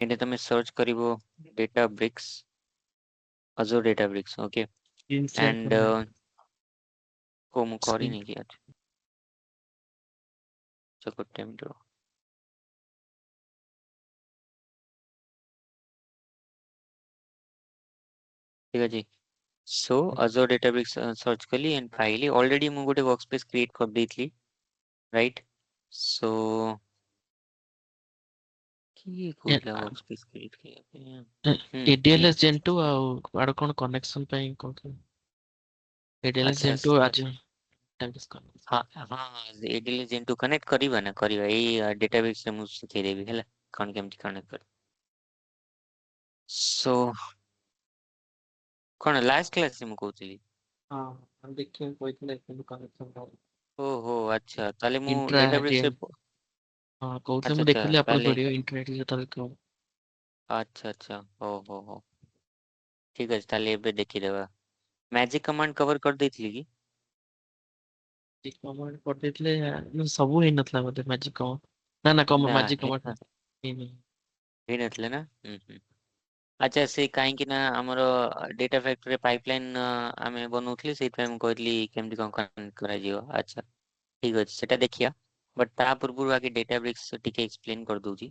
ଏଠି ତମେ ସର୍ଚ୍ଚ କରିବ Databricks, Azure Databricks, okay, ଇନସିଆଲ and କଲେ को ମୁଁ ସ୍କ୍ରିନ୍ କରିନି କି ଆଚ୍ଛା ଗୋଟେ ମିନିଟ୍ ରୁହ। ଠିକ ଅଛି। ସୋ Azure Databricks ସର୍ଚ୍ଚ କଲି and ପାଇଲି। ଅଲରେଡି ମୁଁ ଗୋଟେ workspace କ୍ରିଏଟ୍ କରିଦେଇଥିଲି, ରାଇଟ୍? ସୋ କିଏ କହୁଥିଲା workspace କ୍ରିଏଟ୍ କରିବା ପାଇଁ? ADLS Gen 2 ଆଉ ଆଡ କଣ କନେକ୍ସନ ପାଇଁ କହୁଥିଲି। ADLS ଆଚ୍ଛା Gen 2 ଆଜି database connect। ହଁ ହଁ ADLS Gen 2 କନେକ୍ଟ କରିବା ନା କରିବା, ଏଇ database ରେ ମୁଁ ଶିଖେଇଦେବି ହେଲା କଣ କେମିତି କନେକ୍ଟ କରିବା। ସୋ କଣ ଲାଷ୍ଟ କ୍ଲାସ୍ ରେ ମୁଁ କହୁଥିଲି? ହଁ ଦେଖିବାକୁ କହିଥିଲେ କିନ୍ତୁ କନେକ୍ସନ ହବ। ଓହୋ ଆଚ୍ଛା, ତାହେଲେ ମୁଁ ଇଣ୍ଟ୍ରା database ରେ ହଁ କହୁଥିଲେ ଆଚ୍ଛା ମୁଁ ଆଚ୍ଛା ଦେଖିଲି ଆପଣ ତାହେଲେ ଭିଡିଓ ଇଣ୍ଟରନେଟ ଯେତେବେଳେ କହ। ଆଚ୍ଛା ହଉ ଠିକ ଅଛି, ତାହେଲେ ଏବେ ଦେଖିଦେବା। ମ୍ୟାଜିକ୍ କମାଣ୍ଡ କଭର କରିଦେଇଥିଲି କି? କମାଣ୍ଡ କରିଦେଇଥିଲେ ସବୁ ହେଇନଥିଲା ବୋଧେ ମ୍ୟାଜିକ କମାଣ୍ଡ ନା ନା ମ୍ୟାଜିକ କମାଣ୍ଡ ହେଇନି। ହେଇନଥିଲା ନା? ଆଚ୍ଛା, ସେ କାହିଁକି ନା ଆମର ଡେଟା ଫ୍ୟାକ୍ଟରୀ ପାଇପଲାଇନ୍ ଆମେ ବନଉଥିଲେ, ସେଇଥିପାଇଁ ମୁଁ କହିଲି କେମିତି କଣ କନେକ୍ଟ କରାଯିବ। ଆଚ୍ଛା ଠିକ ଅଛି, ସେଟା ଦେଖିବା। ବଟ୍ ତା ପୂର୍ବରୁ ଆଗେ ଡେଟାବ୍ରିକ୍ସ ଟିକେ ଏକ୍ସପ୍ଲେନ କରିଦଉଛି।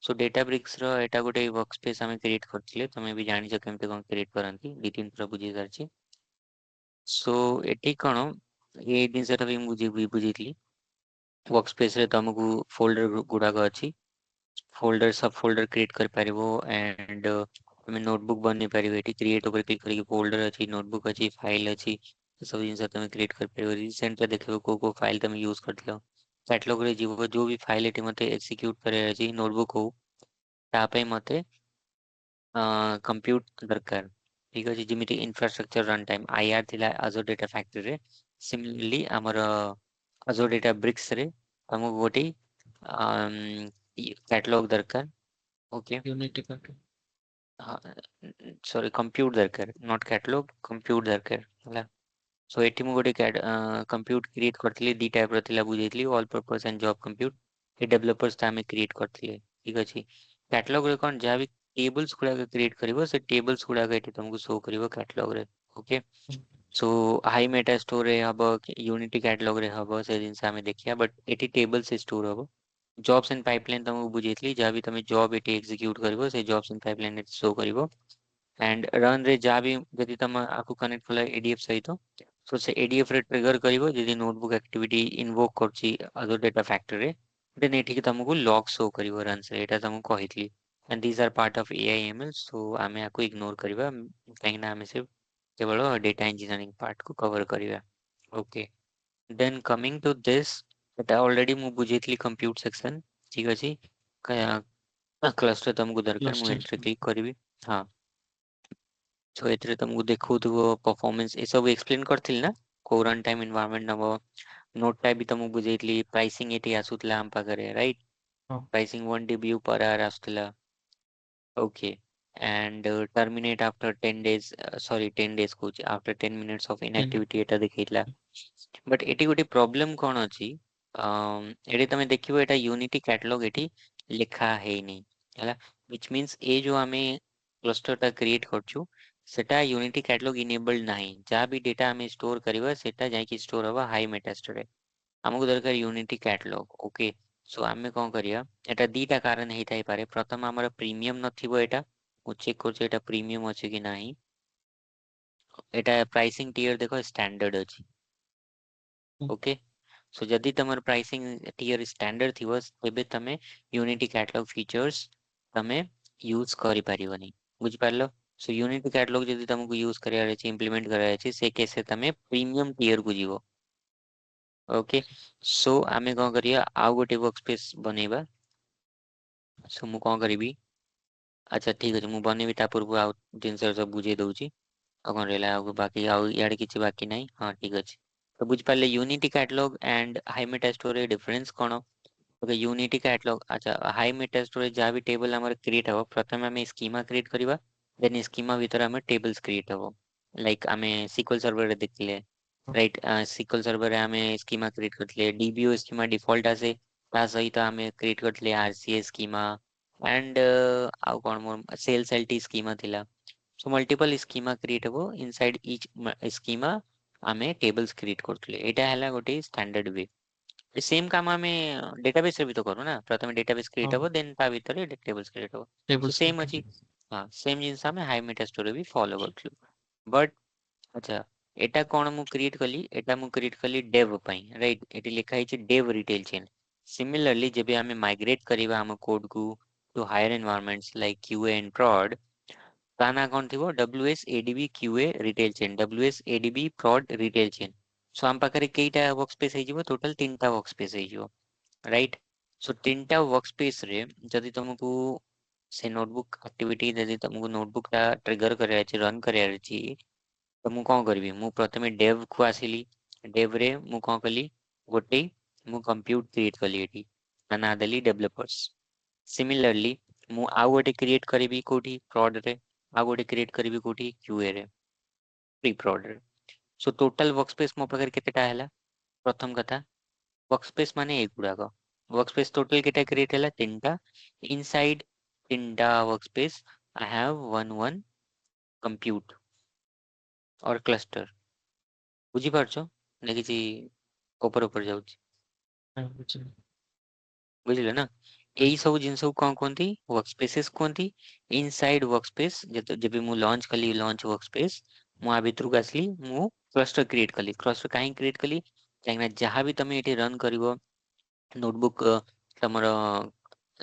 ସୋ ଡେଟାବ୍ରିକ୍ସ ର ଏଟା ଗୋଟେ ୱାର୍କସ୍ପେସ୍ ଆମେ କ୍ରିଏଟ୍ କରିଥିଲେ, ତମେ ବି ଜାଣିଛ କେମିତି କଣ କ୍ରିଏଟ୍ କରନ୍ତି, ଦି ତିନି ଥର ବୁଝେଇ ସାରିଛି। ସୋ ଏଠି କଣ ଏଇ ଜିନିଷଟା ବି ମୁଁ ବୁଝେଇଥିଲି। ୱାର୍କସ୍ପେସ୍ ରେ ତମକୁ ଫୋଲ୍ଡର ଗୁଡାକ ଅଛି, ଫୋଲ୍ଡର ସବ୍ ଫୋଲ୍ଡର କ୍ରିଏଟ୍ କରିପାରିବ ଆଣ୍ଡ ତମେ ନୋଟବୁକ୍ ବନେଇ ପାରିବ। ଏଠି କ୍ରିଏଟ୍ ଉପରେ କ୍ଲିକ୍ କରିକି ଫୋଲ୍ଡର ଅଛି, ନୋଟବୁକ୍ ଅଛି, ଫାଇଲ୍ ଅଛି, ସବୁ ଜିନିଷ ତମେ କ୍ରିଏଟ୍ କରିପାରିବ। ରିସେଣ୍ଟରେ ଦେଖିବ କୋଉ ଫାଇଲ୍ ତମେ ୟୁଜ୍ କରିଥିଲ, କ୍ୟାଟଲଗ୍ ରେ ଯିବ, ଯୋଉ ବି ଫାଇଲ୍ ଏଠି ମତେ ଏକ୍ସିକ୍ୟୁଟ୍ କରିବାର ଅଛି, ନୋଟବୁକ୍ ହଉ, ତା ପାଇଁ ମତେ କମ୍ପ୍ୟୁଟ ଦରକାର। ଠିକ ଅଛି, ଯେମିତି ଇନଫ୍ରାଷ୍ଟ୍ରକ୍ଚର ରନ୍ ଟାଇମ୍ IR ଥିଲା Azure Data Factory ରେ, ସିମିଲାରଲି ଆମର Azure Databricks ରେ ତମକୁ ଗୋଟେ କ୍ୟାଟଲଗ ଦରକାର। ଓକେ, ୟୁନିଟି ପାର୍ଟ ସରି କମ୍ପ୍ୟୁଟ ଦରକାର, ନଟ୍ କ୍ୟାଟଲଗ, କମ୍ପ୍ୟୁଟ ଦରକାର ହେଲା। ସୋ ଏଠି ମୁଁ ଗୋଟେ କମ୍ପ୍ୟୁଟ କ୍ରିଏଟ୍ କରିଥିଲି, ଦି ଟାଇପ୍ ର ଥିଲା ବୁଝେଇଥିଲି, all purpose and job compute. ଏ ଡେଭଲପର୍ସ ଟା ଆମେ କ୍ରିଏଟ୍ କରିଥିଲେ, ଠିକ ଅଛି। କ୍ୟାଟଲଗ ରେ କଣ ଯାହା ବି ଟେବଲ୍ସ ଗୁଡାକ କ୍ରିଏଟ୍ କରିବ, ସେ ଟେବଲ୍ସ ଗୁଡାକ ଏଠି ତମକୁ ଶୋ କରିବ କ୍ୟାଟଲଗ ରେ। Okay, so hive metastore ରେ ହବ, ୟୁନିଟି କ୍ୟାଟଲଗ ରେ ହବ, ସେ ଜିନିଷ ଆମେ ଦେଖିବା। ବଟ୍ ଏଠି ଟେବଲ୍ ସେ ଷ୍ଟୋର ହବ। ଜବ୍ସ ଆଣ୍ଡ ପାଇପଲାଇନ୍ ତମକୁ ବୁଝେଇଥିଲି, ଯାହା ବି ତମେ ଜବ୍ ଏଠି ଏକ୍ସିକ୍ୟୁଟ୍ କରିବ, ସେ ଜବ୍ସ ଆଣ୍ଡ ପାଇପଲାଇନ୍ ଏଠି ଶୋ କରିବ। ଆଣ୍ଡ ରନ୍ ରେ ଯାହା ବି ଯଦି ତମ ଆକୁ କନେକ୍ଟ କଲା ADF ସହିତ, ସୋ ସେ ADF ରେ ଟ୍ରିଗର କରିବ ଯଦି ନୋଟବୁକ୍ ଆକ୍ଟିଭିଟି ଇନଭୋକ୍ କରୁଛି Azure Data Factory ରେ, ଦେନ୍ ଏଠିକି ତମକୁ ଲଗ୍ ଶୋ କରିବ ରନ୍ସ ରେ, ଏଇଟା ତମକୁ କହିଥିଲି। and these are part of AIML, so ଆମେ ଆକୁ ଇଗ୍ନୋର କରିବା କାହିଁକି ନା ଆମେ ସେ କେବଳ ଡେଟା ଇଞ୍ଜିନିୟରିଂ ପାର୍ଟ କୁ କଭର କରିବା। Okay, then coming to this, ଏଟା ଅଲରେଡି ମୁଁ ବୁଝେଇଥିଲି କମ୍ପ୍ୟୁଟ ସେକ୍ସନ, ଠିକ ଅଛି। କ୍ଲଷ୍ଟର ତମକୁ ଦରକାର, ମୁଁ ଏଣ୍ଟ୍ରି କ୍ଲଷ୍ଟର କ୍ଲିକ୍ କରିବି। ହଁ, ସୋ ଏଥିରେ ତମକୁ ଦେଖଉଥିବ ପରଫର୍ମାନ୍ସ, ଏସବୁ ଏକ୍ସପ୍ଲେନ କରିଥିଲି ନା, କୋଉ ରନ୍ ଟାଇମ୍ ଏନଭାୟରନମେଣ୍ଟ ନବ। ନୋଟ ଟା ବି ତମକୁ ବୁଝେଇଥିଲି, ପ୍ରାଇସିଂ ଏଠି ଆସୁଥିଲା ଆମ ପାଖରେ, ରାଇଟ୍? ହଁ ପ୍ରାଇସିଂ 1 TBU per hour ଆସୁଥିଲା। Okay, and terminate after 10 days, sorry 10 days କହୁଛି, after 10 minutes of inactivity ଏଟା ଦେଖେଇଥିଲା। ବଟ୍ ଏଠି ଗୋଟେ ପ୍ରୋବ୍ଲେମ କଣ ଅଛି, ଏଠି ତମେ ଦେଖିବ ଏଟା ୟୁନିଟି କ୍ୟାଟଲଗ ଏଠି ଲେଖା ହେଇନି ହେଲା, which means ଏ ଯୋଉ ଆମେ କ୍ଲଷ୍ଟର ଟା କ୍ରିଏଟ୍ କରୁଛୁ, ସେଟା ୟୁନିଟି କ୍ୟାଟଲଗ ଇନେବଲ୍ଡ ନାହିଁ। ଯାହା ବି ଡେଟା ଆମେ ଷ୍ଟୋର କରିବା, ସେଟା ଯାଇକି ଷ୍ଟୋର ହବ ହାଇ ମେଟାଷ୍ଟୋରେ। ଆମକୁ ଦରକାର ୟୁନିଟି କ୍ୟାଟଲଗ। ଓକେ, ସୋ ଆମେ କଣ କରିବା, ଏଟା ଦିଟା କାରଣ ହେଇଥାଇପାରେ। ପ୍ରଥମ, ଆମର ପ୍ରିମିୟମ ନଥିବ ଏଟା, ମୁଁ ଚେକ୍ କରୁଛି ଏଟା ପ୍ରିମିୟମ ଅଛି କି ନାହିଁ। ଏଟା ପ୍ରାଇସିଂ ଟିୟର ଦେଖ ଷ୍ଟାଣ୍ଡାର୍ଡ ଅଛି। ଓକେ, ସୋ ଯଦି ତମର ପ୍ରାଇସିଂ ଟିୟର ଷ୍ଟାଣ୍ଡାର୍ଡ ଥିବ, ତେବେ ତମେ ୟୁନିଟି କ୍ୟାଟଲଗ ଫିଚର୍ସ ତମେ ୟୁଜ କରିପାରିବନି। ବୁଝିପାରିଲ? ସୋ ୟୁନିଟି କ୍ୟାଟଲଗ ଯଦି ତମକୁ ୟୁଜ କରିବାର ଅଛି, ଇମ୍ପ୍ଲିମେଣ୍ଟ କରିବାର ଅଛି, ସେ କେସରେ ତମେ ପ୍ରିମିୟମ ଟିୟର କୁ ଯିବ। ଓକେ, ସୋ ଆମେ କଣ କରିବା, ଆଉ ଗୋଟେ ୱାର୍କ ସ୍ପେସ୍ ବନେଇବା। ସୋ ମୁଁ କଣ କରିବି, ଆଚ୍ଛା ଠିକ ଅଛି, ମୁଁ ବନେଇବି ତା ପୂର୍ବରୁ ଆଉ ଜିନିଷ ସବୁ ବୁଝେଇ ଦଉଛି। ଆଉ କଣ ରହିଲା, ଆଉ ବାକି ଆଉ ଇଆଡେ କିଛି ବାକି ନାହିଁ। ହଁ ଠିକ ଅଛି, ତ ବୁଝିପାରିଲେ ୟୁନିଟି କ୍ୟାଟଲଗ ଆଣ୍ଡ ହାଇମେଟା ଷ୍ଟୋରରେ ଡିଫରେନ୍ସ କଣ? ଓକେ, ୟୁନିଟି କ୍ୟାଟଲଗ, ଆଚ୍ଛା ହାଇ ମେଟା ଷ୍ଟୋରେଜ ଯାହା ବି ଟେବଲ ଆମର କ୍ରିଏଟ ହବ, ପ୍ରଥମେ ଆମେ ସ୍କିମା କ୍ରିଏଟ କରିବା, ଦେନ୍ ସ୍କିମା ଭିତରେ ଆମେ ଟେବଲ୍ସ କ୍ରିଏଟ ହବ। ଲାଇକ୍ ଆମେ ସିକ୍ୱେଲ ସର୍ଭରରେ ଦେଖିଲେ, ରାଇଟ୍? ସିକ୍ୱେଲ ସର୍ଭରରେ ଆମେ ସ୍କିମା କ୍ରିଏଟ କରିଥିଲେ, DBO ସ୍କିମା ଡିଫଲ୍ଟ ଆସେ, ତା ସହିତ ଆମେ କ୍ରିଏଟ କରିଥିଲେ RCA ସ୍କିମା, एंड आउ कौन मोर सेल टी स्कीमा थिला। सो मल्टीपल स्कीमा क्रिएट हो इनसाइड इच स्कीमा आमे टेबल्स क्रिएट करथले। एटा हला गोटे स्टैंडर्ड वे। सेम काम आमे डेटाबेस रे भी तो करू ना, प्रथमे डेटाबेस क्रिएट हाँ हो देन ता भीतर टेबल्स क्रिएट हो। सो टेबल्स सेम क्रिएट। अछि। हाँ सेम जिनस आमे हाई मेटा स्टोरी भी फॉलो करथलु। बट अच्छा एटा कौन मु क्रिएट कली, एटा मु क्रिएट कली डेव पई, राइट। एटी लिखा है डेव रिटेल चेन। सिमिलरली जब आमे माइग्रेट करिवा हम कोड को to higher environments like QA and prod, ता ना कौन थिबो WS ADB QA retail chain, WS ADB prod retail chain. So हम पाखरे केईटा वर्कस्पेस हे जिवो, टोटल 3टा वर्कस्पेस हे जिवो, राइट। सो 3टा वर्कस्पेस रे जदि तुमको से नोटबुक एक्टिविटी जदि तुमको नोटबुक टा ट्रिगर करे अछि, रन करे अछि, तो मु कौन करबी, मु प्रथमे डेव को आसिली। डेव रे मु कौन कली गोटे मु कंप्यूट क्रिएट कली एठी, ता ना देली डेवलपर्स। सिमिलरली मु आउ गोटे क्रिएट करिवि कोठी prod रे, आउ गोटे क्रिएट करिवि कोठी QA रे, प्री prod रे। सो टोटल वर्कस्पेस मो पाखरे केतेटा हैला। प्रथम कथा वर्कस्पेस माने एगुड़ाक वर्कस्पेस टोटल केटा क्रिएट हैला 3टा। इनसाइड 3टा workspace I have one compute और क्लस्टर। बुझी पारछो ना किछि ऊपर ऊपर जाउछि, हाँ बुझिଲି। बुझिले ना। एई सब जिनस को कौन कहती वर्कस्पेसेस कहती। इनसाइड वर्कस्पेस जब मु लॉन्च कली लॉन्च वर्कस्पेस, मु आ भितर को आसली, मु क्लस्टर क्रिएट कली। क्लस्टर काहे क्रिएट कली, काहे जहाँ भी तमे एठी रन करिवो नोटबुक, तमर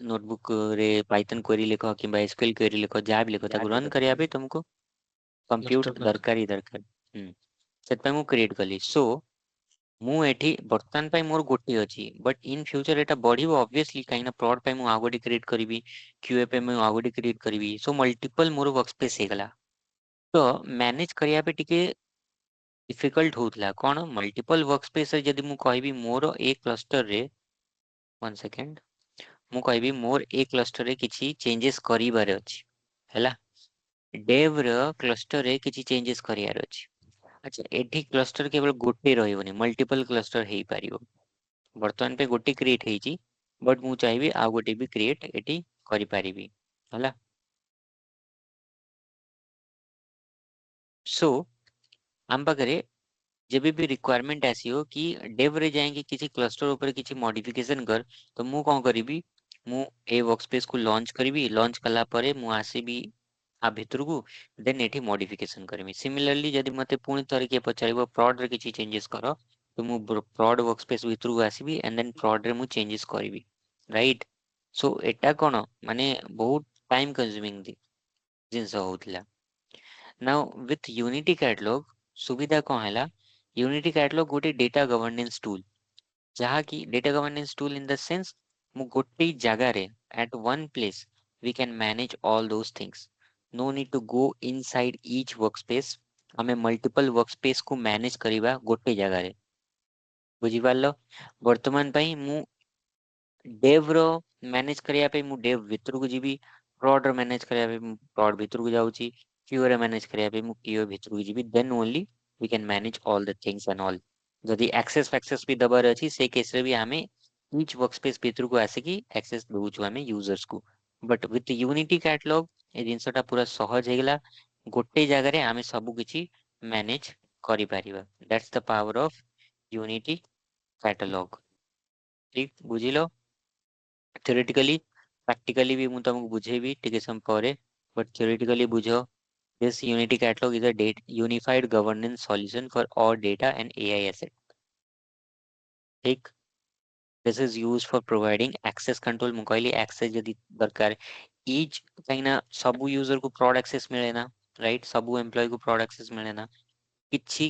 नोटबुक रे पाइथन क्वेरी लिख कि एसक्यूएल क्वेरी लिख, जहाँ भी लिख ताको रन करिया पे तुमको कंप्यूट क्लस्टर दरकार। दरकार ही दरकार। से मु क्रिएट कली। सो मु एठी वर्तमान पई मोर गोटी अछि, but in future Etah बढ़िबो obviously, काहे ना prod पई मु आ गोटी क्रिएट करिवि, क्यूए पे मु आ गोटी क्रिएट करिवि। सो मल्टीपल मोर वर्कस्पेस हे गला। तो मैनेज करिया पे टिके डिफिकल्ट होतला। कोन मल्टीपल वर्कस्पेस रे जदि मु कहबी मोर ए क्लस्टर रे, वन सेकंड, मु कहबी मोर ए क्लस्टर रे किछि चेंजेस करिबार अछि, हैला। डेव र क्लस्टर रे किछि चेंजेस करियार अछि। अच्छा एठी क्लस्टर केवल गोटे रहइबनी, मल्टीपल क्लस्टर हेई पारिबो। वर्तमान पे गोटे क्रिएट हेची, बट मु चाहिए आ गोटे भी क्रिएट एटी करि पारिबी, हला। सो हम पाखरे जेबे भी रिक्वायरमेंट आसियो कि डेव रे जाएंगे किसी क्लस्टर ऊपर किसी मॉडिफिकेशन कर, तो मु कौन करिबी, मु ए वर्कस्पेस को लॉन्च करिबी। लॉन्च कला परे मु आसीबी आ भितर को, देन एठी मॉडिफिकेशन करबी। सिमिलरली जदि मते पुणी थरे के पचारिबो prod रे किछि चेंजेस करो, तो मु prod वर्कस्पेस भितर को आसीबी एंड देन prod रे मु चेंजेस करिबी, राइट। सो एटा कोन माने बहुत टाइम कंज्यूमिंग जिनस होतला। नाउ विथ यूनिटी कैटलॉग सुविधा कौन हैला, यूनिटी कैटलॉग गोटे डेटा गवर्नेंस टूल, जहाँ की data governance tool in the sense मु गोटे जगह रे at one place we can manage all those things. No need to go inside each workspace. हमें मल्टीपल वर्कस्पेस को मैनेज करिबा गोटे जगह रे। बुझी पारलो। वर्तमान पई मु डेव रो मैनेज करिया पे मु डेव भितर को जीवी, prod रो मैनेज करिया पे मु prod भितर को जाउची, क्यूए रो मैनेज करिया पे मु क्यूए भितर को जीवी, then only we can manage all the things and all. जदि एक्सेस फैक्सेस भी दबार अछि से केस रे भी हमें ईच वर्कस्पेस भितर को आसिकी एक्सेस दउछु हमें यूजर्स को। बट विथ यूनिटी कैटलॉग ए जिनसटा पूरा सहज हेगला, गोटे जगह रे हमें सब किछि मैनेज करि Paribas. That's the power of Unity catalogue. ठीक बुझिलो। थ्योरेटिकली प्रैक्टिकली भी मु तुमको बुझेबी टिके सम परे, बट थ्योरेटिकली बुझो। This Unity Catalog is a unified governance solution for all data and AI asset. ठीक, this is used for providing access control. मु कहली एक्सेस जदी दरकार ईच, कहिना सब यूजर को prod एक्सेस मिले ना, राइट। सब एम्प्लॉय को prod एक्सेस मिले ना। किछि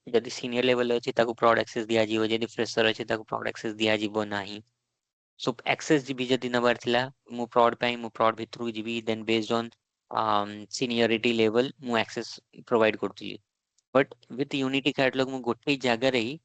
जदी सीनियर लेवल अछि ताको prod एक्सेस दिया जीवो, जदी फ्रेशर अछि ताको prod एक्सेस दिया जीवो नाही। सो एक्सेस जीबी जदि नबार थिला, मु prod पाई मु prod भितरु जीबी, then based on seniority level मु एक्सेस प्रोवाइड करथि। बट विथ यूनिटी कैटलॉग मु गोटे जगह रे ही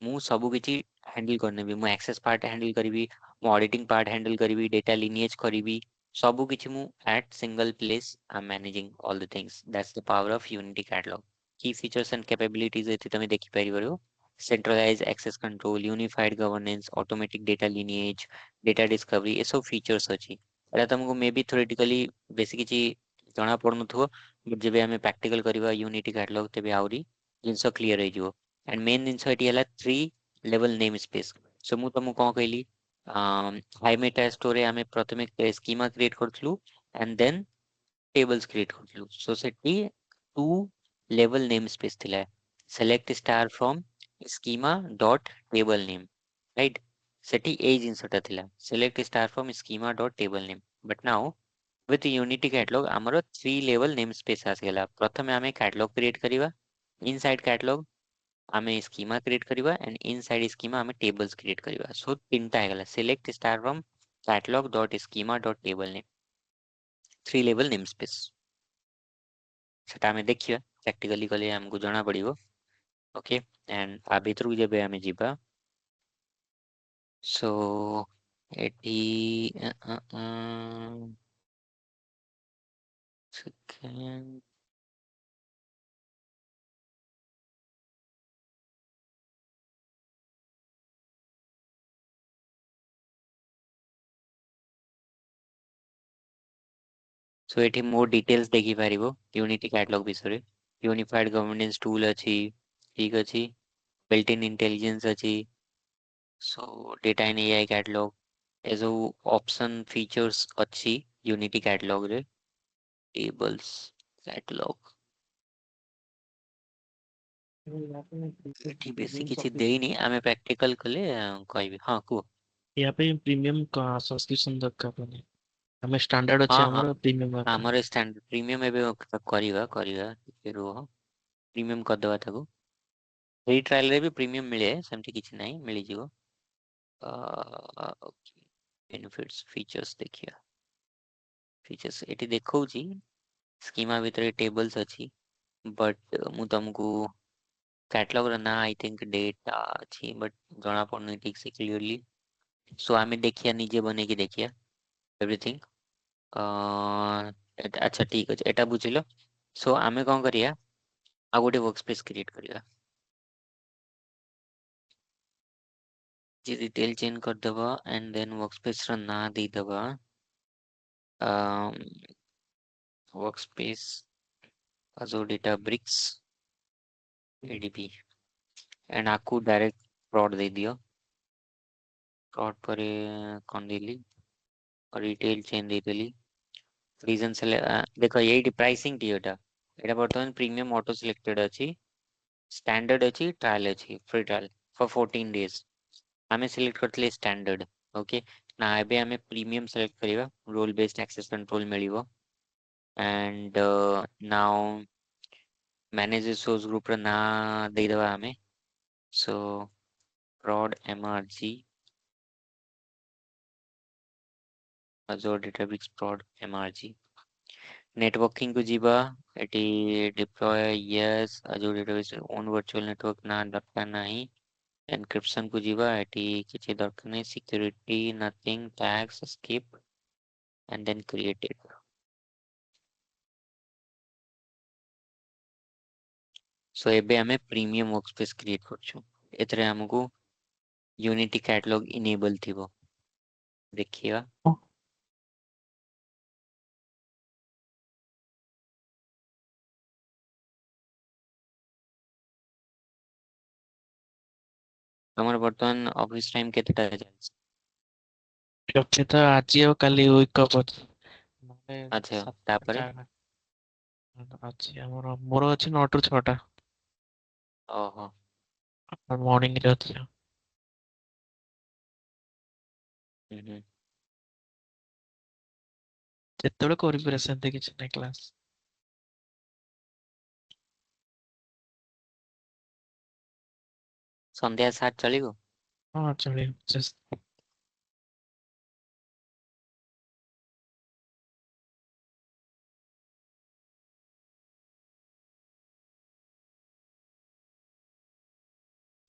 मु सब किछि हैंडल करनेबी। मु एक्सेस पार्ट हैंडल करिवि, मु ऑडिटिंग पार्ट हैंडल करिवि, डेटा लिनिएज करिवि, सब किछि मु at single place I am managing all the things. That's the power of Unity Catalog. Key features and capabilities एति तमे देखि परिबरो। Centralize access control, unified governance, automatic data lineage, data discovery, ये सब फीचर्स अछि। एटा तुमको मे बी थ्योरेटिकली बेसी किछि जणा पड़नुथो, बट जेबे हमें प्रैक्टिकल करबा यूनिटी कैटलॉग तेबे आउरी जिंस क्लियर हो जिवो। एंड मेन जिंस एटी हला 3 लेवल नेम स्पेस। सो मु तुमको कोन कहली, हाई मेटा स्टोर रे हमें प्रथमे स्कीमा क्रिएट करथलु एंड देन टेबल्स क्रिएट करथलु। सो सेटी 2 लेवल नेम स्पेस थिला, select star from schema dot table name, right? सेटी ए जिनसटा थिला, select star from schema dot table name. But now with Unity Catalog आमर 3 लेवल नेम स्पेस आसीगला। प्रथमे आमे कैटलॉग क्रिएट करिवा, इनसाइड कैटलॉग आमे स्कीमा क्रिएट करिवा एंड इनसाइड स्कीमा आमे टेबल्स क्रिएट करिवा। सो तीनटा आगला, select star from catalogue dot schema dot table name, 3 level name space. सेटा आमे देखिवा प्रैक्टिकली कले हमको जणा पड़िबो। ओके, एंड आ भितरु जेबे आमे जिबा, सो एटी सेकेंड सो एटी मोर डिटेल्स देखि पारिबो यूनिटी कैटलॉग विषय। यूनिफाइड गवर्नेंस टूल अछि, ठीक अछि, बिल्ट इन इंटेलिजेंस अछि। So data in AI catalog एजो ऑप्शन फीचर्स अच्छी यूनिटी कैटलॉग रे। टेबल्स कैटलॉग एठी बेसी किछि देइनी, आमे प्रैक्टिकल कले कहबी। हाँ कुह। या पे प्रीमियम का सब्सक्रिप्शन दरकार पड़े। हमें स्टैंडर्ड अच्छे हाँ हाँ, हमारा प्रीमियम दरकार। हमर स्टैंडर्ड प्रीमियम एबे करिवा करिवा ଟିକେ रुह, प्रीमियम कर देबा ताको। फ्री ट्रायल रे भी प्रीमियम मिले, सेमति किछि नाही, मिली जिवो। ओके, बेनिफिट्स फीचर्स देखिया। फीचर्स एटी देखौची स्कीमा भितर टेबल्स अछि, बट मु तुमको कैटलॉग रा ना आई थिंक डेटा अछि, बट जणा पड़नी ठीक से क्लियरली। सो आमे देखिया निजे बने की देखिया एवरीथिंग। अच्छा ठीक अछि, एटा बुझिलो। सो आमे कोन करिया, आ गोटे वर्कस्पेस क्रिएट करिया, जे डिटेल चेंज कर देबा एंड देन वर्कस्पेस रा ना दे देबा, workspace Azure Databricks ADP and आपको डायरेक्ट prod दे दियो। prod पर कौन देली और डिटेल चेंज दे देली। रीजन से देखो यही प्राइसिंग टी एटा, एटा बर्तमान प्रीमियम ऑटो सिलेक्टेड अछि, स्टैंडर्ड अछि, ट्रायल अछि, फ्री ट्रायल फॉर 14 डेज। हमें सिलेक्ट करतले स्टैंडर्ड। ओके, ना एबे हमें प्रीमियम सिलेक्ट करिवा, रोल बेस्ड एक्सेस कंट्रोल मिलिबो। And now manage resource group रा ना दे देबा हमें। सो prod mrg Azure Databricks prod mrg networking को जीवा, eighty deploy yes Azure Databricks own virtual network ना दरकार नहीं। एनक्रिप्शन को जीवा, एटी किछि दरकार नहीं। Security nothing, tags skip and then create it. So एबे हमें प्रीमियम वर्कस्पेस क्रिएट करछु, एतरे हमको यूनिटी कैटलॉग इनेबल थिबो। देखिएगा हमर बर्तमान ऑफिस टाइम केतेटा चलछि? ଅଛି ତ ଆଜି ଆଉ କାଲି ୱିକ୍ ଅଫ୍ ଅଛି। ନହେଲେ अच्छा तापरे 7ଟା ଅଛି ଆମର, ମୋର ଅଛି 9 ରୁ 6ଟା। ओहो ମର୍ଣ୍ଣିଂ ରେ ଅଛି। हम्म। ଯେତେବେଳେ କରିପାରିବ ସେମିତି କିଛି ନାହିଁ କ୍ଲାସ୍। ସନ୍ଧ୍ୟା 7 ଚଳିବ? ହଁ ଚଳିବ।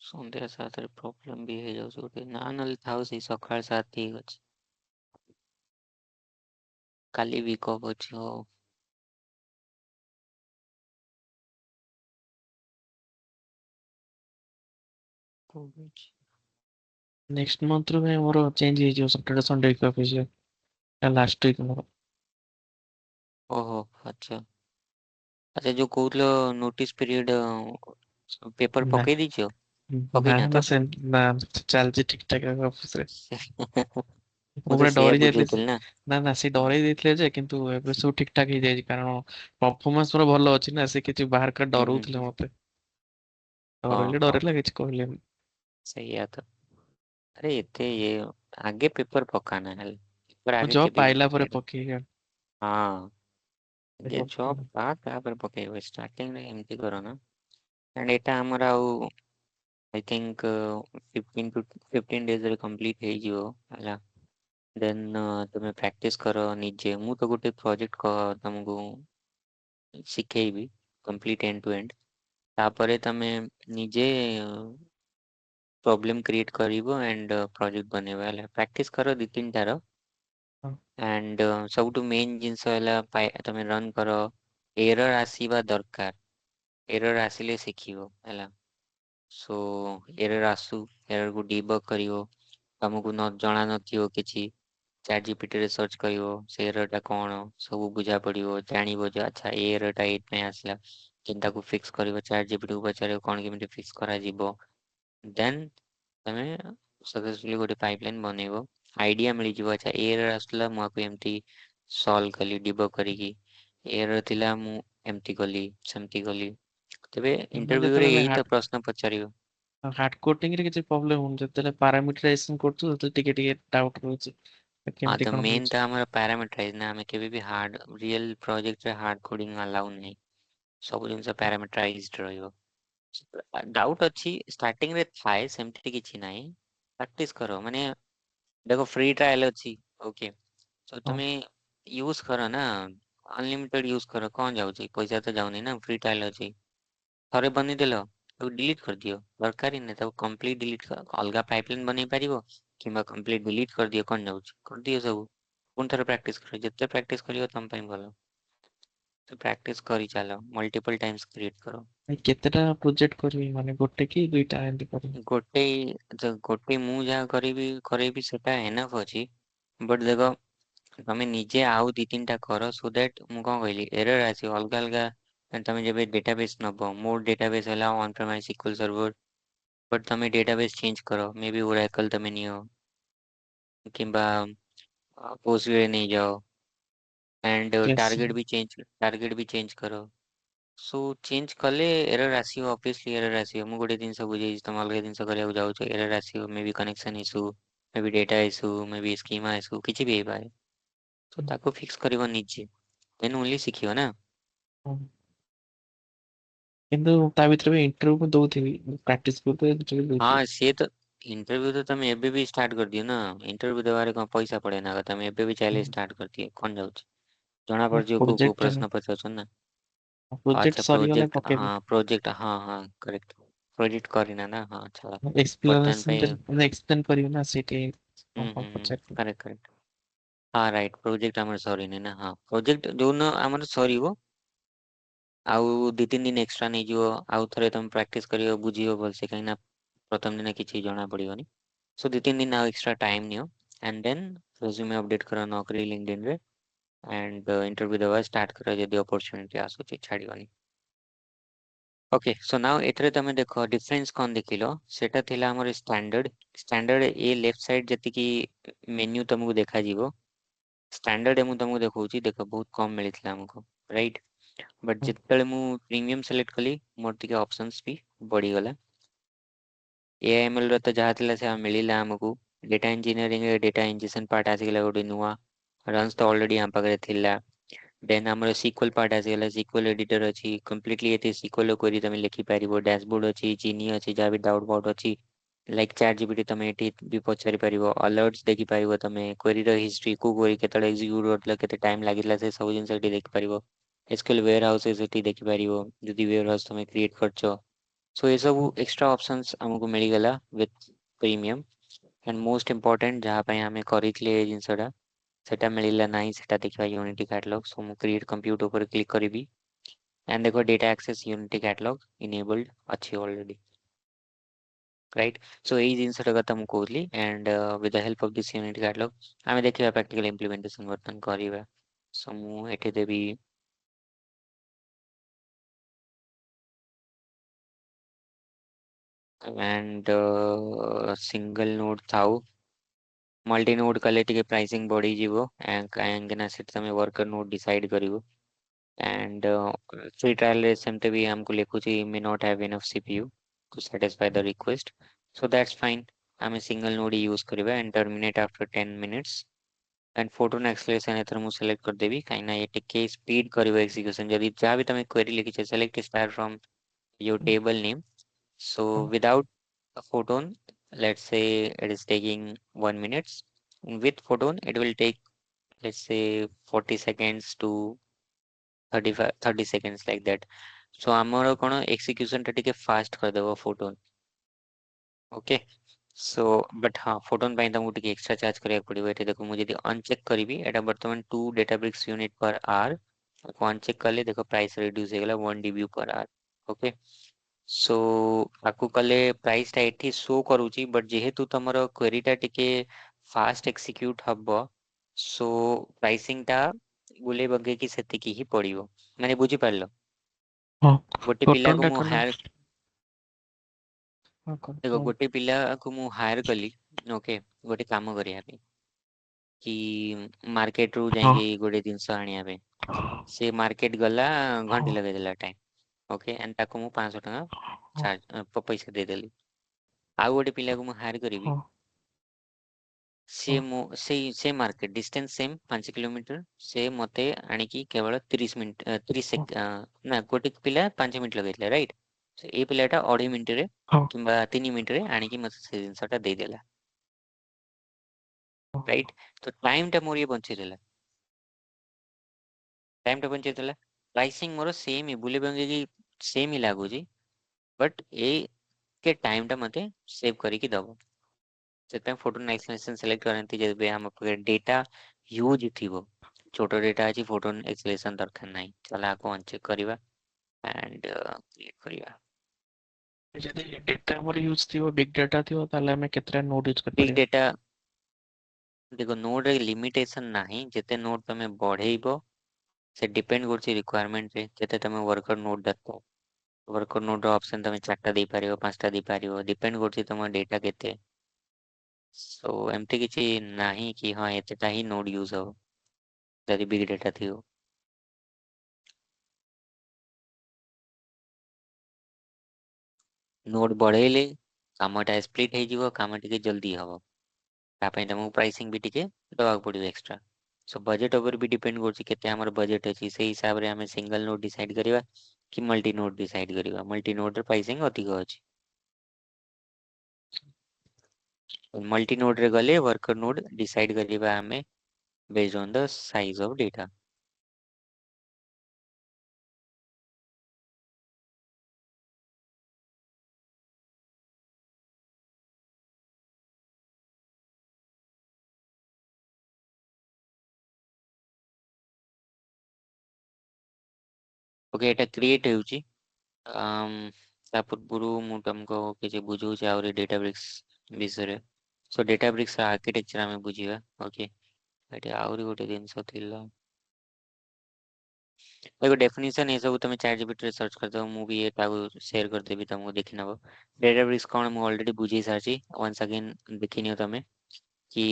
ସନ୍ଧ୍ୟା 7 ରେ ପ୍ରୋବ୍ଲେମ ବି ହେଇଯାଉଛି ଗୋଟେ, ନା ନହେଲେ ଥାଉ ସେଇ ସକାଳ 7 ଠିକ ଅଛି। କାଲି ବି କଫ୍ ଅଛି, ହଉ। ନେକ୍ସଟ ମନ୍ଥରୁ ଭାଇ ମୋର ଚେଞ୍ଜ ହେଇଯିବ, ସଟର୍ଡେ ସଣ୍ଡେ ୱିକ୍ ଅଫ୍ ହେଇଯିବ। ଲାଷ୍ଟ ୱିକ୍ ମୋର। ଓହୋ ଆଚ୍ଛା ଆଚ୍ଛା, ଯୋଉ କହୁଥିଲ ନୋଟିସ୍ ପିରିୟଡ଼ ପେପର ନା ପକେଇ ଦେଇଛ? ନା ପକେଇନା ନା ତ? ସେ ନା ଚାଲିଛି ଠିକ ଠାକ ଅଫିସରେ। ମୁଁ ମୁଁ ତ ପୁରା ସେଇଆ ଡରି ଯାଇଥିଲି ବୁଝୁଥିଲି ନା। ନା ନା ସେ ଡରେଇ ଦେଇଥିଲେ ଯେ, କିନ୍ତୁ ଏବେ ସବୁ ଠିକ ଠାକ ହେଇଯାଇଛି କାରଣ ପରଫମାନ୍ସ ମୋର ଭଲ ଅଛି ନା, ସେ କିଛି ବାହାର କା ହୁଁ ହୁଁ ହୁଁ। ଡରଉଥିଲେ ମତେ। ହଁ ଡରେଇଲେ ହଁ ଡରେଇଲେ କିଛି କହିଲେନି। ସେଇଆ ତ। ଆରେ ଏତେ ଇଏ ଆଗେ ପେପର ପକାନା ହେଲା, ପେପର ମୁଁ ଆଗେ ଜବ୍ କେବେ ବି ପାଇଲା ପରେ ପକେଇନା। ପକେଇବି ଆଉ। ହଁ ଯେ ଜବ୍ ପା ତାପରେ ପକେଇବ, ଷ୍ଟାର୍ଟିଂରେ ଏମିତି କରନା। ଆଣ୍ଡ ଏଇଟା ଆମର ଆଉ ଆଇ ଥିଙ୍କ 15 ଡେଜରେ କମ୍ପ୍ଲିଟ ହେଇଯିବ ହେଲା। ଦେନ୍ ତୁମେ ପ୍ରାକ୍ଟିସ୍ କର ନିଜେ। ମୁଁ ତ ଗୋଟେ ପ୍ରୋଜେକ୍ଟ ତମକୁ ଶିଖେଇବି କମ୍ପ୍ଲିଟ୍ ଏଣ୍ଡ ଟୁ ଏଣ୍ଡ। ତାପରେ ତମେ ନିଜେ ପ୍ରୋବ୍ଲେମ କ୍ରିଏଟ କରିବ ଆଣ୍ଡ ପ୍ରୋଜେକ୍ଟ ବନେଇବ ହେଲା। ପ୍ରାକ୍ଟିସ କର ଦି ତିନିଟାର। ଆଣ୍ଡ ସବୁଠୁ ମେନ୍ ଜିନିଷ ହେଲା ତମେ ରନ୍ କର। ଏରର ଆସିବା ଦରକାର, ଏରର ଆସିଲେ ଶିଖିବ ହେଲା। ସୋ ଏରର ଆସୁ, ଏରରକୁ ଡିବଗ କରିବ। ତମକୁ ନ ଜଣା ନଥିବ କିଛି, ଚାଟ୍ ଜିପିଟିରେ ସର୍ଚ୍ଚ କରିବ ସେ ଏରରଟା କଣ, ସବୁ ବୁଝା ପଡ଼ିବ, ଜାଣିବ ଯେ ଆଚ୍ଛା ଏ ଏରରଟା ଏଇଥିପାଇଁ ଆସିଲା। କେମିତି ତାକୁ ଫିକ୍ସ କରିବ, ଚାଟ୍ ଜିପିଟିକୁ ପଚାରିବ କଣ କେମିତି ଫିକ୍ସ କରାଯିବ। ଦେନ୍ ତମେ ସକ୍ସେସଫୁଲି ଗୋଟେ ପାଇପ୍ ଲାଇନ୍ ବନେଇବ। ଆଇଡ଼ିଆ ମିଳିଯିବ, ଆଚ୍ଛା ଏ ଏରର ଆସୁଥିଲା ମୁଁ ଆକୁ ଏମିତି ସଲ୍ଭ କଲି ଡିବଗ କରିକି। ଏ ଏରର ଥିଲା ମୁଁ ଏମିତି କଲି ସେମିତି କଲି। ତେବେ ମୁଁ ଇଣ୍ଟରଭ୍ୟୁରେ ଯେତେବେଳେ ଏଇ ତ ପ୍ରଶ୍ନ ପଚାରିବ। ହାର୍ଡ କୋଟିଂରେ କିଛି ପ୍ରୋବ୍ଲେମ ହଉନି, ଯେତେବେଳେ ପାରାମିଟରାଇଜେସନ କରୁଛୁ ସେତେବେଳେ ଟିକେ ଟିକେ ଡାଉଟ ରହୁଛି। ହଁ କେମିତି ତ କଣ ମେନ୍ ହଉଛି। ତ ଆମର ପ୍ୟାରାମିଟରାଇଜ ନା, ଆମେ କେବେ ବି ହାର୍ଡ ରିଅଲ ପ୍ରୋଜେକ୍ଟରେ ହାର୍ଡ କୋଡିଂ ଆଲାଉ ନାହିଁ। ସବୁ ଜିନିଷ ପ୍ୟାରାମିଟରାଇଜ୍ଡ ରହିବ। ଡାଉଟ୍ ଅଛି ଷ୍ଟାର୍ଟିଂରେ ଥାଏ, ସେମିତି କିଛି ନାହିଁ। ପ୍ରାକ୍ଟିସ କର ମାନେ ଦେଖ ଫ୍ରି ଟ୍ରାଏଲ ଅଛି ଓକେ, ତ ହଁ ତମେ ୟୁଜ କର ନା, ଅନଲିମିଟେଡ ୟୁଜ କର, କଣ ଯାଉଛି ପଇସା ତ ଯାଉନି ନା, ଫ୍ରି ଟ୍ରାଏଲ ଅଛି। ଥରେ ବନେଇଦେଲ ତାକୁ ଡିଲିଟ୍ କରିଦିଅ, ଦରକାର ହିଁ ନାହିଁ ତାକୁ କମ୍ପ୍ଲିଟ ଡିଲିଟ୍ କର। ଅଲଗା ପାଇପଲାଇନ ବନେଇ ପାରିବ କିମ୍ବା କମ୍ପ୍ଲିଟ ଡିଲିଟ୍ କରିଦିଅ, କଣ ଯାଉଛି କରିଦିଅ ସବୁ। ପୁଣି ଥରେ ପ୍ରାକ୍ଟିସ କର, ଯେତେ ପ୍ରାକ୍ଟିସ କରିବ ତମ ପାଇଁ ଭଲ। ତ ପ୍ରାକ୍ଟିସ କରିଚାଲ, ମଲ୍ଟିପଲ ଟାଇମ୍ସ କ୍ରିଏଟ କର। ଭାଇ କେତେଟା ପ୍ରୋଜେକ୍ଟ କରିବି, ମାନେ ଗୋଟେ କି ଦୁଇଟା ଏମିତି କରିବି? ଗୋଟେ ମୁଁ ଯାହା କରିବି କରେଇବି ସେଟା ଏନଫ୍ ଅଛି। ବଟ୍ ଦେଖ ତମେ ନିଜେ ଆଉ ଦି ତିନିଟା କର, ସୋ ଦ୍ୟାଟ ମୁଁ କଣ କହିଲି ଏରର ଆସିବ ଅଲଗା ଅଲଗା। ତମେ ଯେବେ ଡେଟାବେସ୍ ନବ, ମୋର ଡେଟାବେସ୍ ହେଲା ସିକ୍ୱେଲ ସର୍ଭର। ବଟ୍ ତମେ ଡେଟାବେସ୍ ଚେଞ୍ଜ କର, ମେ ବି ଓରାକଲ ତମେ ନିଅ କିମ୍ବା ପୋଷ୍ଟଗରେ ନେଇଯାଅ। And class target B change କର। ସୋ ଚେଞ୍ଜ କଲେ ଏରର ଆସିବ, ଅବଭିୟସଲି ଏରର ଆସିବ। ମୁଁ ଗୋଟେ ଜିନିଷ ବୁଝେଇଛି ତମେ ଅଲଗା ଜିନିଷ କରିବାକୁ ଯାଉଛ, ଏରର ଆସିବ। ମେ ବି କନେକ୍ସନ ଇସୁ, ମେ ବି ଡେଟା ଇସୁ, ମେ ବି ସ୍କିମା ଇସୁ, କିଛି ବି ହେଇପାରେ। ତ ତାକୁ ଫିକ୍ସ କରିବ ନିଜେ, ଦେନ୍ ଓନ୍ଲି ଶିଖିବ ନା। ହଁ। କିନ୍ତୁ ତା ଭିତରେ ବି ଇଣ୍ଟରଭ୍ୟୁ ଦଉଥିବି, ପ୍ରାକ୍ଟିସ କରୁଥିବି ଦଉଥିବି। ହଁ ସିଏ ତ ଇଣ୍ଟରଭ୍ୟୁ ତ ତମେ ଏବେ ବି ଷ୍ଟାର୍ଟ କରିଦିଅ ନା, ଇଣ୍ଟରଭ୍ୟୁ ଦେବାରେ କଣ ପଇସା ପଡେ ନା କଣ, ତମେ ଏବେ ବି ଚାହିଁଲେ ଷ୍ଟାର୍ଟ କରିଦିଅ କଣ ଯାଉଛି। ଜଣା ପଡିଯିବ କୋଉ କୋଉ ପ୍ରୋଜେକ୍ଟ ପ୍ରଶ୍ନ ପଚାରୁଛନ୍ତି ନା। ପ୍ରୋଜେକ୍ଟ ଆଚ୍ଛା ସରିଗଲେ ପ୍ରୋଜେକ୍ଟ, ପକେଇବି। ହଁ ପ୍ରୋଜେକ୍ଟ, ହଁ ହଁ କରେକ୍ଟ। ପ୍ରୋଜେକ୍ଟ କରିନା ନା, ହଁ ଛାଡ଼ ବର୍ତ୍ତମାନ ଏକ୍ସପ୍ଲାନେସନ ପାଇଁ। ଏକ୍ସପ୍ଲେନ କରିବି ନା ସେଇଠି କଣ କଣ ହୁଁ ପଚାରିବି। Correct correct. ହଁ ରାଇଟ୍, ପ୍ରୋଜେକ୍ଟ ଆମର ସରିନି ନା, ହଁ ପ୍ରୋଜେକ୍ଟ ଯୋଉଦିନ ଆମର ସରିବ ଆଉ ଦି ତିନି ଦିନ ଏକ୍ସଟ୍ରା ନେଇଯିବ, ଆଉ ଥରେ ତମେ ପ୍ରାକ୍ଟିସ କରିବ ବୁଝିବ ଭଲସେ, କାହିଁକି ନା ପ୍ରଥମ ଦିନ କିଛି ଜଣା ପଡିବନି। ସୋ ଦି ତିନି ଦିନ ଆଉ ଏକ୍ସଟ୍ରା ଟାଇମ୍ ନିଅ, ଆଣ୍ଡ ଦେନ୍ ରେଜ୍ୟୁମେ ଅପଡେଟ୍ କର ନକରି ଲିଙ୍କଡଇନରେ। ଆଣ୍ଡ ଇଣ୍ଟରଭ୍ୟୁ ଦେବା ଷ୍ଟାର୍ଟ କର, ଯଦି ଅପରଚୁନିଟି ଆସୁଛି ଛାଡ଼ିବନି। ଓକେ ସୋ ନାଓ ଏଥିରେ ତମେ ଦେଖ ଡିଫରେନ୍ସ କଣ ଦେଖିଲ, ସେଟା ଥିଲା ଆମର ଷ୍ଟାଣ୍ଡାର୍ଡ। ଷ୍ଟାଣ୍ଡାର୍ଡ ଏ ଲେଫ୍ଟ ସାଇଡ୍ ଯେତିକି ମେନ୍ୟୁ ତମକୁ ଦେଖାଯିବ, ଷ୍ଟାଣ୍ଡାର୍ଡ ମୁଁ ତମକୁ ଦେଖଉଛି, ଦେଖ ବହୁତ କମ ମିଳିଥିଲା ଆମକୁ ରାଇଟ୍। ବଟ୍ ଯେତେବେଳେ ମୁଁ ପ୍ରିମିୟମ ସିଲେକ୍ଟ କଲି, ମୋର ଟିକେ ଅପସନ୍ସ ବି ବଢିଗଲା। ଏଆଇଏମଏଲ ର ତ ଯାହା ଥିଲା ସେୟା ମିଳିଲା ଆମକୁ। ଡେଟା ଇଞ୍ଜିନିୟରିଂ ରେ ଡେଟା ଇଞ୍ଜେକ୍ସନ ପାର୍ଟ ଆସିଗଲା ଗୋଟେ ନୂଆ, ରନ୍ସ ତ ଅଲରେଡି ଆମ ପାଖରେ ଥିଲା। ଦେନ୍ ଆମର ସିକ୍ୱେଲ ପାର୍ଟ ଆସିଗଲା, ସିକ୍ୱେଲ ଏଡିଟର ଅଛି, କମ୍ପ୍ଲିଟଲି ଏଠି ସିକ୍ୱେଲ କ୍ୱେରି ତମେ ଲେଖିପାରିବ, ଡ୍ୟାସବୋର୍ଡ ଅଛି, ଜିନି ଅଛି, ଯାହା ବି ଡାଉଟ ଫାଉଟ ଅଛି ଲାଇକ୍ ଚାଟ୍ ଜିପିଟି ତମେ ଏଠି ବି ପଚାରି ପାରିବ, ଆଲର୍ଟସ ଦେଖିପାରିବ ତମେ, କ୍ୱେରିର ହିଷ୍ଟ୍ରି କୋଉ କ୍ୱେରି କେତେବେଳେ ଏକ୍ଜିକ୍ୟୁଟ କରିଥିଲା, କେତେ ଟାଇମ୍ ଲାଗିଥିଲା, ସେ ସବୁ ଜିନିଷ ଏଠି ଦେଖିପାରିବ। ଏସ୍କ୍ୟୁଏଲ୍ ୱେୟାର ହାଉସେସ୍ ସେଠି ଦେଖିପାରିବ, ଯଦି ୱେୟାର ହାଉସ ତମେ କ୍ରିଏଟ କରିଛ। ସୋ ଏ ସବୁ ଏକ୍ସଟ୍ରା ଅପସନ୍ସ ଆମକୁ ମିଳିଗଲା with premium. And most important ଯାହା ପାଇଁ ଆମେ କରିଥିଲେ ଏ ଜିନିଷଟା, ସେଟା ମିଳିଲା ନାହିଁ, ସେଟା ଦେଖିବା ୟୁନିଟି କାଟଲଗ। ସୋ ମୁଁ କ୍ରିଏଟ କମ୍ପ୍ୟୁଟ ଉପରେ କ୍ଲିକ୍ କରିବି। एंड देखो data access Unity catalog enabled अच्छी ऑलरेडी। राइट। सो एई जिनसटा कथा मु कहली and with the help of this Unity catalog आमे देखिबा प्रैक्टिकल इंप्लीमेंटेशन वर्तन करिबा। सो मु एठी देबी and single node though multi node कले टिके प्राइसिंग बढ़ी जीवो एंड काहेंगे ना सेट तमे वर्कर नोड डिसाइड करिवो एंड फ्री ट्रायल रे सेमते भी हमको लिखुची may not have enough CPU to satisfy the request, so that's fine। आमे सिंगल नोड यूज करिबा and terminate after 10 minutes and Photon acceleration एथर मु सेलेक्ट कर देबी काई ना ये टिके स्पीड करिवो एक्जीक्यूशन जदी जा भी तमे क्वेरी लिखि छै select star from your table name. So without a photon, let's say it is taking 1 minute. With photon, it will take let's say 40 seconds to 30 seconds like that. So ଆମର କଣ execution ଟା ଟିକେ fast କରିଦେବ photon। Okay. So but हाँ photon ପାଇଁ ତମକୁ ଟିକେ extra charge କରିବାକୁ ପଡ଼ିବ। ଏଠି ଦେଖ ମୁଁ ଯଦି ଅନଚେକ୍ କରିବି ଏଟା ବର୍ତ୍ତମାନ 2 ଡେଟାବ୍ରିକ୍ସ ୟୁନିଟ୍ per hour। ଅନଚେକ୍ କଲେ ଦେଖ ପ୍ରାଇସ୍ ରିଡ୍ୟୁସ୍ ହେଇଗଲା 1 DBU per hour। ଓକେ। सो ତାକୁ କଲେ ପ୍ରାଇସ୍ ଟା ଏଠି ଶୋ କରୁଛି ବଟ୍ ଯେହେତୁ ତମର କ୍ୱେରି ଟା ଟିକେ ଫାଷ୍ଟ ଏକ୍ସିକ୍ୟୁଟ ହବ ସୋ ପ୍ରାଇସିଂ ଟା ବୁଲେଇ ବଗେଇକି ସେତିକି ହିଁ ପଡ଼ିବ। ମାନେ ବୁଝିପାରିଲ? ହଁ ଗୋଟେ ଫୋଟୋନ୍ ପିଲାକୁ ଟା ମୁଁ କଲେ ହାୟାର କଣ ଦେଖ କୁହ। ଗୋଟେ ପିଲାକୁ ମୁଁ ହାୟାର କଲି ଓକେ ଗୋଟେ କାମ କରିବା ପାଇଁ କି ମାର୍କେଟ ରୁ ହଁ ଯାଇକି ଗୋଟେ ଜିନିଷ ଆଣିବା ପାଇଁ ସେ ମାର୍କେଟ ଗଲା ହଁ ଘଣ୍ଟେ ଲଗେଇଦେଲା ଟାଇମ୍ ଓକେ ଏଣ୍ଡ ତାକୁ ମୁଁ 500 ଟଙ୍କା ହଁ ପଇସା ଦେଇଦେଲି। ଆଉ ଗୋଟେ ପିଲାକୁ ମୁଁ ହାୟାର କରିବି ହଁ ସିଏ ମୋ ସେ ମାର୍କେଟ ଡିଷ୍ଟାନ୍ସ ସେମ୍ 5 କିଲୋମିଟର ସେ ମତେ ଆଣିକି କେବଳ 30 ମିନିଟ୍ 30 ନା ଗୋଟେ ପିଲା 5 ମିନିଟ୍ ଲଗେଇଥିଲା ରାଇଟ୍। ଏଇ ପିଲାଟା 2.5 ମିନିଟରେ ହଁ କିମ୍ବା 3 ମିନିଟରେ ଆଣିକି ମତେ ସେ ଜିନିଷଟା ଦେଇଦେଲା ରାଇଟ୍। ତ ଟାଇମ୍ ଟା ମୋର ଇଏ ବଞ୍ଚେଇଦେଲା ଟାଇମ୍ ଟା ବଞ୍ଚେଇଦେଲା ପ୍ରାଇସିଂ ମୋର ସେମ୍ ହିଁ ବୁଲି ବଙ୍ଗେଇକି ସେମ୍ ହିଁ ଲାଗୁଛି ବଟ୍ ଏଇ के टाइम टा मते सेव କରିକି ଦବ। ସେଥିପାଇଁ ଫୋଟୋ ଏକ୍ସଲେସନ୍ ସିଲେକ୍ଟ କରନ୍ତି ଯେବେ ଆମ ପାଖରେ ଡେଟା ହ୍ୟୁଜ୍ ଥିବ। ଛୋଟ ଡେଟା ଅଛି ଫୋଟୋ ଏକ୍ସଲେସନ୍ ଦରକାର ନାହିଁ। ଚାଲ ଆକୁ ଅନଚେକ୍ କରିବା ଏଣ୍ଡ କ୍ରିଏଟ୍ କରିବା। ଯଦି ଡେଟା ଆମର ୟୁଜ୍ ଥିବ ବିగ్ ଡାଟା ଥିବ ତାହେଲେ ଆମେ କେତେଟା ନୋଡ୍ ୟୁଜ୍ ବିଗ୍ କରିପାରିବା। ଡେଟା ଦେଖ ନୋଡ୍ ରେ ଲିମିଟେସନ୍ ନାହିଁ ଯେତେ ନୋଡ୍ ତମେ ବଢେଇବ ସେ ଡିପେଣ୍ଡ କରୁଛି ରିକ୍ୱାୟରମେଣ୍ଟ ରେ କେତେ ତମେ ୱାର୍କର ନୋଡ୍ ଦରକାର। ୱାର୍କର ନୋଡ୍ ର ଅପସନ୍ ତମେ 4ଟା ଦେଇପାରିବ 5ଟା ଦେଇପାରିବ ଡିପେଣ୍ଡ କରୁଛି ତମ ଡେଟା କେତେ। ସୋ ଏମିତି କିଛି ନାହିଁ କି ହଁ ଏତେଟା ହିଁ ନୋଡ୍ ୟୁଜ୍ ହବ ଯଦି ବିଗ ଡେଟା ଥିବ। ନୋଡ୍ ବଢେଇଲେ କାମଟା ସ୍ପ୍ଲିଟ୍ ହେଇଯିବ କାମ ଟିକେ ଜଲ୍ଦି ହବ। ତା ପାଇଁ ତମକୁ ପ୍ରାଇସିଂ ବି ଟିକେ ଦବାକୁ ପଡିବ ଏକ୍ସଟ୍ରା। ସୋ ବଜେଟ୍ ଉପରେ ବି ଡିପେଣ୍ଡ କରୁଛି କେତେ ଆମର ବଜେଟ୍ ଅଛି ସେଇ ହିସାବରେ ଆମେ ସିଙ୍ଗଲ ନୋଡ୍ ଡିସାଇଡ୍ କରିବା କି ମଲ୍ଟି ନୋଡ୍ ଡିସାଇଡ୍ କରିବା। ମଲ୍ଟି ନୋଡ୍ ରେ ପ୍ରାଇସିଂ ଅଧିକ ଅଛି। ମଲ୍ଟି ନୋଡ୍ ରେ ଗଲେ ୱାର୍କର ନୋଡ୍ ଡିସାଇଡ୍ କରିବା ଆମେ based on the size of data। Okay ଏଟା କ୍ରିଏଟ୍ ହେଉଛି ତା ପୂର୍ବରୁ ମୁଁ ତମକୁ କିଛି ବୁଝଉଛି ଆହୁରି ଡେଟାବ୍ରିକ୍ସ ବିଷୟରେ। ସୋ ଡେଟାବ୍ରିକ୍ସ ର ଆର୍କିଟେକ୍ଚର ଆମେ ବୁଝିବା। ଓକେ ଏଠି ଆହୁରି ଗୋଟେ ଜିନିଷ ଥିଲା देखो डेफिनेशन ये सब तुम चैट जीपीटी रे सर्च करदो ମୁଁ ବି ଏଟାକୁ ସେୟାର କରିଦେବି ତମକୁ ଦେଖିନବ। डेटाब्रिक्स कौन ମୁଁ ऑलरेडी बुझी सारी once again ଦେଖିନିଅ ତମେ कि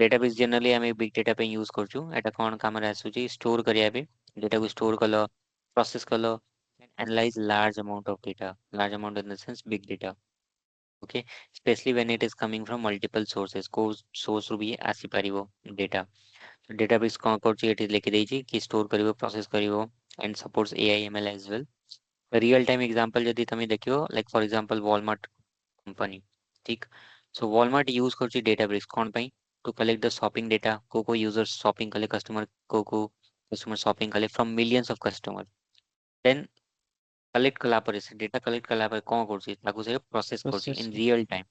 डेटाबेस जनरली आम बिग डेटा पे यूज करछु एटा कौन काम रे आसुची स्टोर करिया पे डेटा को स्टोर कलो प्रोसेस कलो analyse large amount of data large amount in the sense big data okay specially when it is coming from multiple sources को सोर्स रू भी आसी परिवो डेटा। डेटाबेस कौन करछि एटी लिखि देछि कि स्टोर करिवो प्रोसेस करिवो and supports AI ML as well. Real time example यदि तमे देखियो like for example Walmart company ठीक। सो वॉलमार्ट यूज करछि डेटाबेस कौन पई to collect the shopping data को यूजर्स शॉपिंग कले को कस्टमर शॉपिंग कले from millions of customer then collect कला पर से डेटा कलेक्ट कला पर कौन करछि ताकू से प्रोसेस करछि प्रोसेस इन रियल टाइम।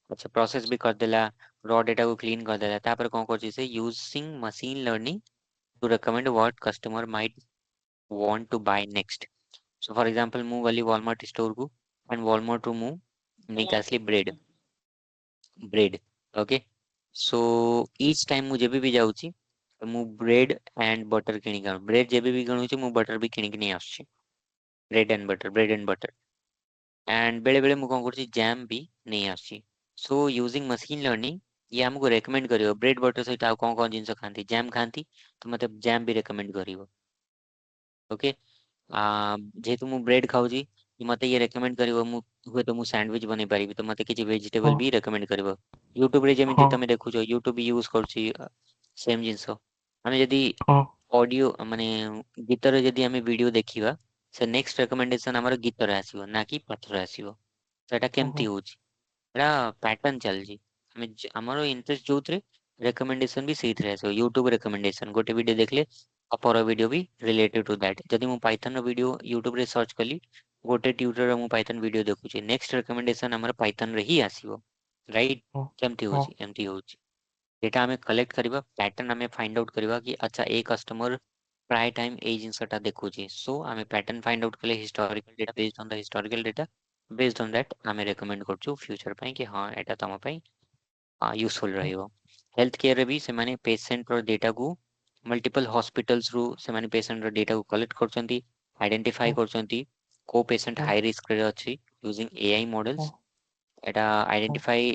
अच्छा प्रोसेस भी कर देला रॉ डेटा को क्लीन कर देला तापर कौन करछि से using machine learning to recommend what customer might want to buy next. So for example मु गली वॉलमार्ट स्टोर को एंड वॉलमार्ट रू मु ନେଇକି ଆସିଲି bread okay. So each time ମୁଁ ଯେବେ ବି ଯାଉଛି ମୁଁ ବ୍ରେଡ୍ ଆଣ୍ଡ ବଟର କିଣିକି ଆଣୁ। ବ୍ରେଡ୍ ଯେବେ ବି କିଣୁଛି ମୁଁ ବଟର ବି କିଣିକି ନେଇ ଆସୁଛି। ବ୍ରେଡ୍ ଆଣ୍ଡ ବଟର ଆଣ୍ଡ ବେଳେ ବେଳେ ମୁଁ କଣ କରୁଛି ଜାମ୍ ବି ନେଇ ଆସୁଛି। ସୋ ୟୁଜିଂ ମସିନ୍ ଲର୍ନିଂ ଇଏ ଆମକୁ ରେକମେଣ୍ଡ କରିବ ବ୍ରେଡ୍ ବଟର ସହିତ ଆଉ କଣ କଣ ଜିନିଷ ଖାଆନ୍ତି। ଜାମ୍ ଖାଆନ୍ତି ତ ମତେ ଜାମ୍ ବି ରେକମେଣ୍ଡ କରିବ। ଓକେ ଯେହେତୁ ମୁଁ ବ୍ରେଡ୍ ଖାଉଛି ମତେ ଇଏ ରେକମେଣ୍ଡ କରିବ ମୁଁ ହୁଏତ ମୁଁ ସ୍ୟାଣ୍ଡୱିଚ୍ ବନେଇ ପାରିବି ତ ମତେ କିଛି ଭେଜିଟେବଲ ବି ରେକମେଣ୍ଡ କରିବ। ୟୁଟ୍ୟୁବରେ ଯେମିତି ତମେ ଦେଖୁଛ ୟୁଟ୍ୟୁବ ବି ୟୁଜ କରୁଛି ସେମ୍ ଜିନିଷ। ଆମେ ଯଦି ଅଡିଓ ମାନେ ଗୀତରେ ଯଦି ଆମେ ଭିଡିଓ ଦେଖିବା ସେ ନେକ୍ସଟ ରେକମେଣ୍ଡେସନ ଆମର ଗୀତରେ ଆସିବ ନା କି ପାଠରେ ଆସିବ। ସେଟା କେମିତି ହଉଛି ଏଟା ପ୍ୟାଟର୍ନ ଚାଲିଛି। ଆମର ଇଣ୍ଟରେଷ୍ଟ ଯୋଉଥିରେ ରେକମେଣ୍ଡେସନ ବି ସେଇଥିରେ ଆସିବ। ୟୁଟ୍ୟୁବ ରେକମେଣ୍ଡେସନ ଗୋଟେ ଭିଡିଓ ଦେଖିଲେ ଅପର ଭିଡିଓ ବି ରିଲେଟେଡ ଟୁ ଦ୍ୟାଟ। ଯଦି ମୁଁ ପାଇଥନ ଭିଡିଓ ୟୁଟ୍ୟୁବରେ ସର୍ଚ୍ଚ କଲି ଗୋଟେ ଟ୍ୟୁଟୋରିଆଲ ମୁଁ ପାଇଥନ ଭିଡିଓ ଦେଖୁଛି ନେକ୍ସଟ ରେକମେଣ୍ଡେସନ ଆମର ପାଇଥନରେ ହିଁ ଆସିବ। ରାଇଟ୍ କେମିତି ହଉଛି ଏମିତି ହଉଛି। ଡେଟା ଆମେ କଲେକ୍ଟ କରିବା ପ୍ୟାଟର୍ନ ଆମେ ଫାଇଣ୍ଡ ଆଉଟ୍ କରିବା କି ଆଚ୍ଛା ଏ କଷ୍ଟମର ପ୍ରାୟ ଟାଇମ୍ ଏଇ ଜିନିଷଟା ଦେଖୁଛି। ସୋ ଆମେ ପ୍ୟାଟର୍ନ ଫାଇଣ୍ଡ ଆଉଟ୍ କଲେ historical data based on the historical data based on that ଆମେ ରେକମେଣ୍ଡ କରୁଛୁ ଫ୍ୟୁଚର ପାଇଁ କି ହଁ ଏଇଟା ତମ ପାଇଁ ୟୁଜଫୁଲ ରହିବ। ହେଲ୍ଥ କେୟାରରେ ବି ସେମାନେ ପେସେଣ୍ଟର ଡେଟାକୁ ମଲ୍ଟିପଲ ହସ୍ପିଟାଲ୍ସରୁ ସେମାନେ ପେସେଣ୍ଟର ଡେଟାକୁ କଲେକ୍ଟ କରୁଛନ୍ତି ଆଇଡେଣ୍ଟିଫାଇ କରୁଛନ୍ତି କୋଉ ପେସେଣ୍ଟ ହାଇ ରିସ୍କରେ ଅଛି ୟୁଜିଂ ଏଆଇ ମଡେଲ୍ସ। ଏଟା ଆଇଡେଣ୍ଟିଫାଇ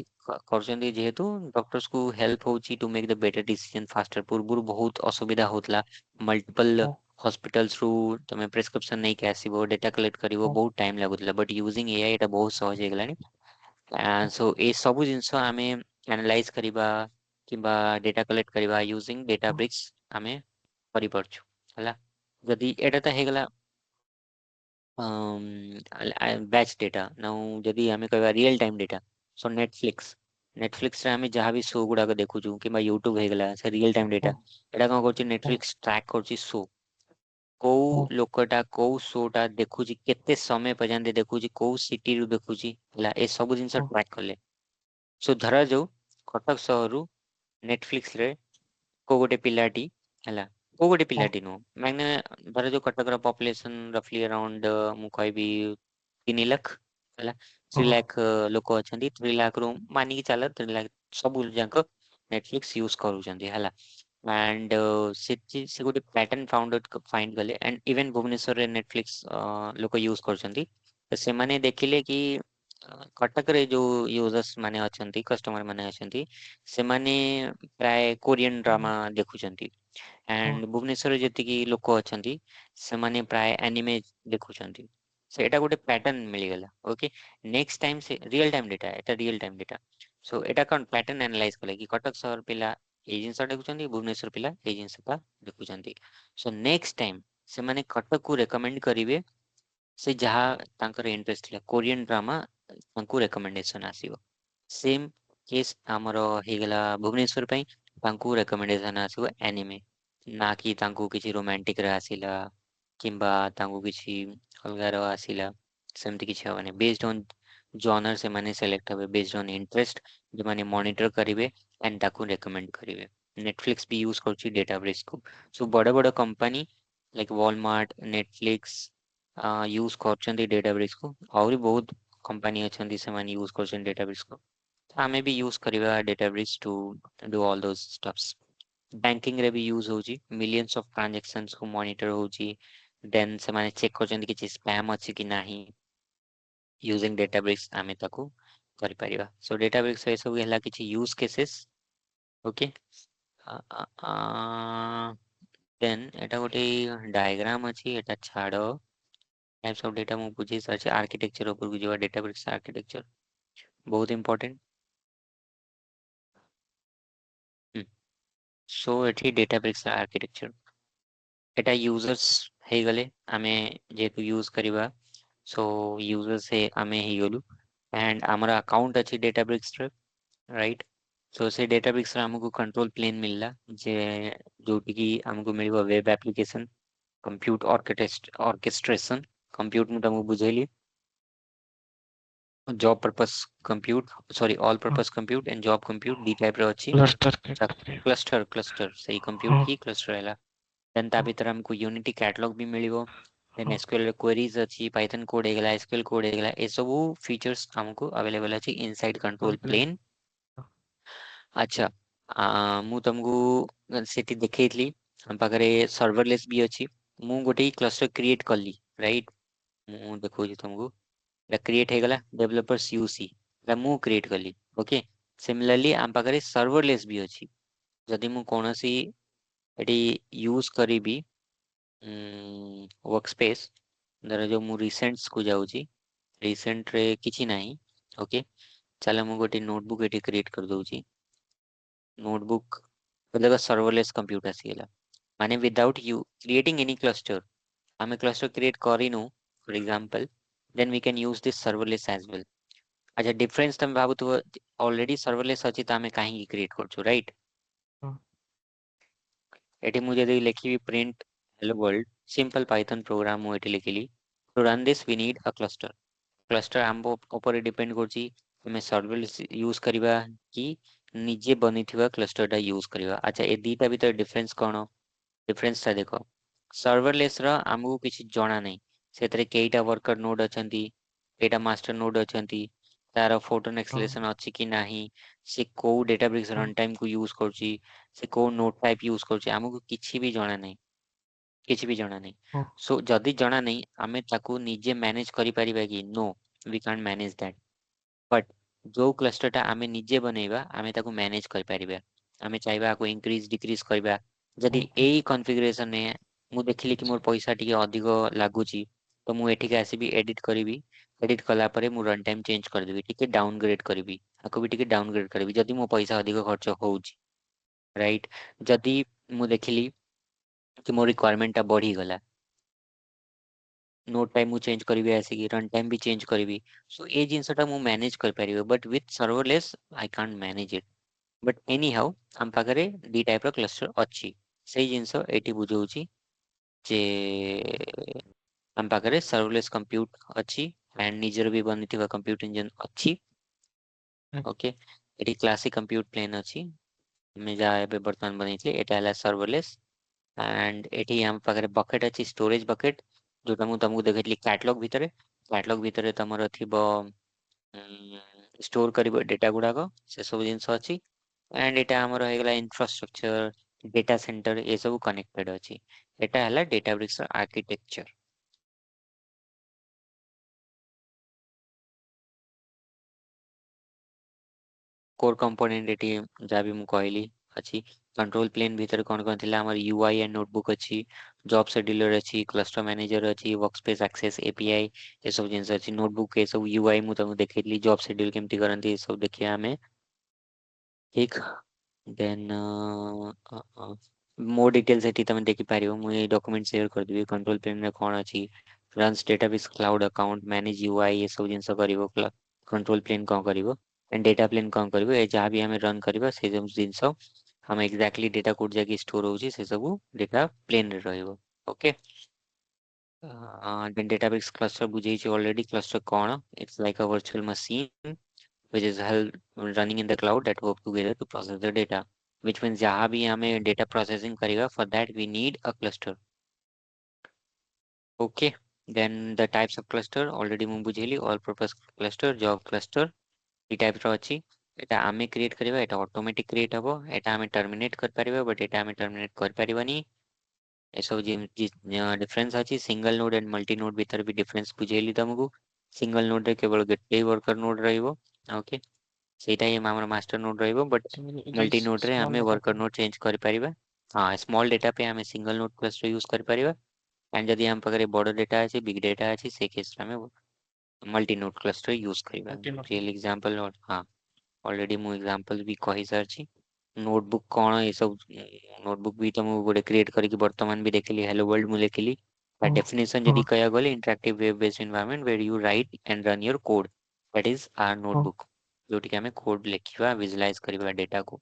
କରୁଛନ୍ତି ଯେହେତୁ ଡକ୍ଟର୍ସକୁ ହେଲ୍ପ ହଉଛି ଟୁ ମେକ୍ ଦ ବେଟର ଡିସିଜନ ଫାଷ୍ଟର। ପୂର୍ବରୁ ବହୁତ ଅସୁବିଧା ହଉଥିଲା ମଲ୍ଟିପଲ ହସ୍ପିଟାଲ୍ସରୁ ତମେ ପ୍ରେସକ୍ରିପସନ ନେଇକି ଆସିବ ଡେଟା କଲେକ୍ଟ କରିବ ବହୁତ ଟାଇମ ଲାଗୁଥିଲା ବଟ୍ ୟୁଜିଂ ଏଆଇ ଏଟା ବହୁତ ସହଜ ହେଇଗଲାଣି। ସୋ ଏ ସବୁ ଜିନିଷ ଆମେ ଆନାଲାଇଜ କରିବା କିମ୍ବା ଡେଟା କଲେକ୍ଟ କରିବା ୟୁଜିଂ ଡେଟାବ୍ରିକ୍ସ ଆମେ କରିପାରୁଛୁ ହେଲା। ଯଦି ଏଇଟା ତ ହେଇଗଲା ବ୍ୟାଚ୍ ଡେଟା ନାଉ ଯଦି ଆମେ କହିବା ରିଅଲ ଟାଇମ୍ ଡେଟା ସୋ ନେଟଫ୍ଲିକ୍ସରେ ଆମେ ଯାହା ବି ଶୋ ଗୁଡାକ ଦେଖୁଛୁ କିମ୍ବା ୟୁଟ୍ୟୁବ ହେଇଗଲା ସେ ରିଅଲ ଟାଇମ୍ ଡେଟା ଏଇଟା କଣ କରୁଛି ନେଟଫ୍ଲିକ୍ସ ଟ୍ରାକ୍ କରୁଛି ଶୋ କୋଉ ଲୋକଟା କୋଉ ଶୋ ଟା ଦେଖୁଛି କେତେ ସମୟ ପର୍ଯ୍ୟନ୍ତ ଦେଖୁଛି କୋଉ ସିଟିରୁ ଦେଖୁଛି ହେଲା ଏ ସବୁ ଜିନିଷ ଟ୍ରାକ୍ କଲେ। ସୋ ଧରାଯାଉ କଟକ ସହରରୁ ନେଟଫ୍ଲିକ୍ସରେ କୋଉ ଗୋଟେ ପିଲାଟି ହେଲା କୋଉ ଗୋଟେ ପିଲାଟି ନୁହଁ ମାନେ ଧରାଯାଉ କଟକର ପପୁଲେସନ ରଫଲି ଆରାଉଣ୍ଡ ମୁଁ କହିବି 3 ଲାଖ ହେଲା 3 ଲାଖ ଲୋକ ଅଛନ୍ତି 3 ଲାଖରୁ ମାନିକି ଚାଲ 3 ଲାଖ ସବୁ ଯାକ ନେଟଫ୍ଲିକ୍ସ ୟୁଜ କରୁଛନ୍ତି ହେଲା। ଆଣ୍ଡ ସେ ଗୋଟେ ପ୍ୟାଟର୍ନ ଫାଇଣ୍ଡ କଲେ ଆଣ୍ଡ ଇଭେନ ଭୁବନେଶ୍ୱରରେ ନେଟଫ୍ଲିକ୍ସ ଲୋକ ୟୁଜ କରୁଛନ୍ତି। ତ ସେମାନେ ଦେଖିଲେ କି କଟକରେ ଯୋଉ ୟୁଜର୍ସ ମାନେ ଅଛନ୍ତି କଷ୍ଟମର ମାନେ ଅଛନ୍ତି ସେମାନେ ପ୍ରାୟ କୋରିଆନ ଡ୍ରାମା ଦେଖୁଛନ୍ତି ଆଣ୍ଡ ଭୁବନେଶ୍ୱରରେ ଯେତିକି ଲୋକ ଅଛନ୍ତି ସେମାନେ ପ୍ରାୟ ଆନିମେ ଦେଖୁଛନ୍ତି। ସେଇଟା ଗୋଟେ ପ୍ୟାଟର୍ନ ମିଳିଗଲା ଓକେ ନେକ୍ସଟ ଟାଇମ୍ ସେ ରିଅଲ ଟାଇମ୍ ଡେଟା ଏଟା ରିଅଲ ଟାଇମ୍ ଡେଟା। ସୋ ଏଇଟା କଣ ପ୍ୟାଟର୍ନ ଆନାଲାଇଜ କଲେ କି କଟକ ସହର ପିଲା ଏଇ ଜିନିଷ ଦେଖୁଛନ୍ତି ଭୁବନେଶ୍ୱର ପିଲା ଏଇ ଜିନିଷଟା ଦେଖୁଛନ୍ତି। ସୋ ନେକ୍ସଟ ଟାଇମ୍ ସେମାନେ କଟକକୁ ରେକମେଣ୍ଡ କରିବେ ସେ ଯାହା ତାଙ୍କର ଇଣ୍ଟରେଷ୍ଟ ଥିଲା କୋରିଆନ ଡ୍ରାମା ତାଙ୍କୁ ରେକମେଣ୍ଡେସନ ଆସିବ। ସେମ୍ କେସ୍ ଆମର ହେଇଗଲା ଭୁବନେଶ୍ୱର ପାଇଁ ତାଙ୍କୁ ରେକମେଣ୍ଡେସନ ଆସିବ ଆନିମେ ନା କି ତାଙ୍କୁ କିଛି ରୋମାଣ୍ଟିକରେ ଆସିଲା କିମ୍ବା ତାଙ୍କୁ କିଛି ଅଲଗାର ଆସିଲା ସେମିତି କିଛି ହବନି ବେସ୍ଡ ଅନ୍ ଜନର ସେମାନେ ସେଲେକ୍ଟ ହେବେ ବେସ୍ଡ ଅନ୍ ଇଣ୍ଟରେଷ୍ଟ ଯୋଉମାନେ ମନିଟର କରିବେ ଆଣ୍ଡ ତାକୁ ରେକମେଣ୍ଡ କରିବେ। ନେଟଫ୍ଲିକ୍ସ ବି ୟୁଜ କରୁଛି ଡେଟାବେସକୁ ସୋ ବଡ ବଡ company like Walmart Netflix use କରୁଛନ୍ତି ଡେଟାବେସକୁ ଆହୁରି ବହୁତ କମ୍ପାନୀ ଅଛନ୍ତି ସେମାନେ ୟୁଜ କରୁଛନ୍ତି ଡେଟାବେସକୁ ଆମେ ବି ୟୁଜ କରିବା database to do all those stuffs. ବ୍ୟାଙ୍କିଙ୍ଗରେ ବି ୟୁଜ ହଉଛି ମିଲିୟନସ ଅଫ ଟ୍ରାଞ୍ଜାକ୍ସନସକୁ ମନିଟର ହଉଛି ଦେନ୍ ସେମାନେ ଚେକ୍ କରୁଛନ୍ତି କିଛି ସ୍ପାମ ଅଛି କି ନାହିଁ ୟୁଜିଂ ଡେଟାବେସ ଆମେ ତାକୁ କରିପାରିବା ସୋ ଡେଟାବେସ ଏ ସବୁ ହେଲା କିଛି ୟୁଜ କେସେସ୍ ଓକେ। ଦେନ୍ ଏଟା ଗୋଟେ ଡାଇଗ୍ରାମ ଅଛି ଏଟା ଛାଡ ଟାଇପ୍ସ ଅଫ ଡେଟା ମୁଁ ବୁଝେଇ ସାରିଛି ଆର୍କିଟେକ୍ଚର ଉପରକୁ ଯିବା ଡେଟାବେସ ଆର୍କିଟେକ୍ଚର ବହୁତ ଇମ୍ପୋର୍ଟାଣ୍ଟ। ସୋ ଏଠି ଡେଟାବେସ ଆର୍କିଟେକ୍ଚର ଏଟା ୟୁଜର୍ସ ହେଇଗଲେ ଆମେ ଯେହେତୁ ୟୁଜ କରିବା ସୋ ୟୁଜର୍ସ ଆମେ ହେଇଗଲୁ ଆଣ୍ଡ ଆମର ଆକାଉଣ୍ଟ ଅଛି ଡେଟାବେସରେ ରାଇଟ୍ ସୋ ସେ ଡେଟାବେସରେ ଆମକୁ କଣ୍ଟ୍ରୋଲ ପ୍ଲେନ ମିଳିଲା ଯେ ଯୋଉଠିକି ଆମକୁ ମିଳିବ web application compute orchestration compute ମୁଁ ତମକୁ ବୁଝେଇଲି job purpose compute sorry all purpose compute and job compute ଦି ଟାଇପର ଅଛି କ୍ଲଷ୍ଟର ସେଇ କମ୍ପ୍ୟୁଟ ହିଁ କ୍ଲଷ୍ଟର ହେଲା ଦେନ୍ ତା ଭିତରେ ଆମକୁ ୟୁନିଟି କ୍ୟାଟଲଗ ବି ମିଳିବ देन ହଁ एसक्यूएल क्वेरीज अच्छी पाइथन कोड हेगला एसक्यूएल कोड हेगला ए सब फीचर्स हमको अवेलेबल अच्छी इनसाइड कंट्रोल କମ୍ପ୍ଲେନ୍ प्लेन। अच्छा ମୁଁ ତମକୁ ସେଠି ଦେଖେଇଥିଲି ଆମ ପାଖରେ ସର୍ଭରଲେସ୍ ବି ଅଛି। ମୁଁ ଗୋଟେ କ୍ଲଷ୍ଟର କ୍ରିଏଟ କଲି ରାଇଟ୍। ମୁଁ ଦେଖଉଛି ତମକୁ ଏଟା କ୍ରିଏଟ ହେଇଗଲା ଡେଭଲपर्स यूसी ଏଟା ମୁଁ କ୍ରିଏଟ କଲି। ଓକେ सिमिलरली ଆମ ପାଖରେ ସର୍ଭରଲେସ୍ ବି ଅଛି। ଯଦି ମୁଁ କୌଣସି ଏଠି यूज କରିବି वर्क स्पेस ଧର ଯୋଉ ମୁଁ ରିସେଣ୍ଟସ୍ କୁ ଯାଉଛି ରିସେଣ୍ଟ ରେ କିଛି ନାହିଁ। ଓକେ ଚାଲ ମୁଁ ଗୋଟେ ନୋଟବୁକ୍ ଏଠି କ୍ରିଏଟ କରିଦଉଛି। नोटबुक मतलब सर्वरलेस कंप्यूटर ଆସିଗଲା ମାନେ without you creating any cluster हमें क्लस्टर क्रिएट करिनु for example then we can use this serverless as well. अच्छा डिफरेंस तुम भाबुथुब ऑलरेडी सर्वरलेस अछि त हमें काहे क्रिएट करछु राइट। ହଁ एटी मु जदि लिखिबी print hello world simple Python program मु एटी लिखिली to run this we need a cluster. Cluster आम ऊपर डिपेंड करछि हमें सर्वरलेस यूज करबा कि निजे बनिथिबा क्लस्टरटा यूज करबा। अच्छा ए दीटा भीतर डिफरेंस कोन डिफरेंस टा देखो सर्वरलेस रा आमको किछि जणा नै सेतरे केइटा वर्कर नोड अछंती केइटा मास्टर नोड अछंती तार फोटो ହଁ एक्सलेशन अछि कि नाही से को डेटाबेस ହଁ रन टाइम को यूज करछि से को नोड टाइप यूज करछि आमको किछि भी जणा नै किछि भी जणा नै। ହଁ सो जदि जणा नै आमे ताकू निजे मैनेज करि परिबा कि no we can't manage that. But जो क्लस्टरटा आमे निजे बनेଇବା आमे ताकू मैनेज कर परिबा। आमे चाहबा को इंक्रीज डिक्रीज करबा ହଁ जदि एई कॉन्फ़िगरेशन ने मु देखिली कि मोर पैसा टिके अधिक लागुची तो मु एठिके आसीबी एडिट करिवि। एडिट कला परे मु रन टाइम चेंज कर देबी टिके डाउनग्रेड करिवि आको भी टिके डाउनग्रेड करिवि जदि मो पैसा अधिक खर्च होउची राइट। जदि मु देखिली कि मोर रिक्वायरमेंट टा बढ़ी गला नोट टाइम मु चेंज करिवि आसीकी रन टाइम भी चेंज करिवि। सो ए जिनसटा मु मैनेज कर परिबो but with serverless I can't manage it. But anyhow हम पाखरे दी टाइप रो क्लस्टर अछि सेही जिंस एटी बुझौची जे हम पाखरे सर्वलेस कंप्यूट अछि एंड निजर भी बनिथिबा कंप्यूट इंजन अछि। ओके एटी क्लासिक कंप्यूट प्लेन अछि मैं जा एबे वर्तमान बनेछि एटा हला सर्वरलेस एंड एटी हम पाखरे बकेट अछि स्टोरेज बकेट जोटा मु तुमको देखैतली कैटलॉग भितरे तमरो थिबो स्टोर करिवो डेटा गुडाक से सब जिंस अछि। एंड एटा हमर होइगला इंफ्रास्ट्रक्चर डेटा सेंटर ए सब कनेक्टेड अछि। एटा हला Databricks architecture. Core component eighty जा भी मु कहली अछि। कंट्रोल प्लेन भीतर कोन कोन थिला हमर यूआई एंड नोटबुक अछि जॉब शेड्यूलर अछि क्लस्टर मैनेजर अछि वर्कस्पेस एक्सेस एपीआई ए सब जिंस अछि। नोटबुक ए सब यूआई मु तुमको देखैतली जॉब शेड्यूल केमति करंती ए सब देखिया हमें ठीक। देन मोर डिटेल्स एटी तमे देखि पारिबो मु ए डॉक्यूमेंट शेयर कर देबी कंट्रोल प्लेन रे कोन अछि runs database cloud account manage UI ए सब जिंस करिवो कंट्रोल प्लेन कोन करिवो एंड डेटा प्लेन कोन करिवो ए जहाँ भी हमें रन करिवो से सब जिंस हम एक्जाक्टली डेटा कोड जाके स्टोर होची से सब डेटा प्लेन रे रहइबो। ओके देन डेटाबेस क्लस्टर बुझेइछि ऑलरेडी क्लस्टर कोन it's like a virtual machine which is held running in the cloud that work together to process the data which means जहाँ भी हमें data processing करेगा for that we need a cluster. Okay then the types of cluster already ମୁଁ बुझेली all purpose cluster job cluster ई type रो अछि। एटा आमे create करिवा एटा automatic create हबो एटा आमे terminate कर परिबा बट एटा आमे टर्मिनेट कर परिबानी ए सब जे डिफरेंस अछि single node and multi node भीतर भी डिफरेंस बुझेली तुमको सिंगल नोड रे केवल गोटे वर्कर नोड रहइबो। ओके ସେଇଟା ହିଁ ଆମର ମାଷ୍ଟର ନୋଡ୍ ରହିବ ବଟ୍ ଯୋଉ ମଲ୍ଟି ନୋଡ୍ରେ ସ୍ମଲ୍ ଆମେ ଡାଟା ୱାର୍କର ନୋଡ୍ ଚେଞ୍ଜ କରିପାରିବା। ହଁ ସ୍ମଲ୍ ଡେଟା ପାଇଁ ଆମେ ସିଙ୍ଗଲ ନୋଡ୍ କ୍ଲଷ୍ଟର ୟୁଜ କରିପାରିବା एंड ଯଦି ଆମ ପାଖରେ ବଡ଼ ଡେଟା ଅଛି ବିଗ ଡେଟା ଅଛି ସେ କେସରେ ଆମେ ମଲ୍ଟି ନୋଡ୍ କ୍ଲଷ୍ଟର ୟୁଜ କରିବା। ଗୋଟିଏ ନୋଟ୍ रियल एग्जांपल ହଁ ऑलरेडी ମୁଁ एग्जांपल ବି କହିସାରିଛି ନୋଟବୁକ୍ କ'ଣ ଏସବୁ ନୋଟବୁକ୍ ବି ତ ମୁଁ ଗୋଟେ କ୍ରିଏଟ୍ କରିକି ବର୍ତ୍ତମାନ ବି ଦେଖିଲି ହେଲୋ वर्ल्ड ମୁଁ ଲେଖିଲି ତା ହଁ ଡେଫିନେସନ ହଁ ଯଦି କହିବାକୁ ଗଲେ interactive web based environment where you write and run your code that is our ହଁ नोटबुक जोटिके ଆମେ କୋड ଲେଖିବା विजुलाइज କରିବା ଡେଟାକୁ।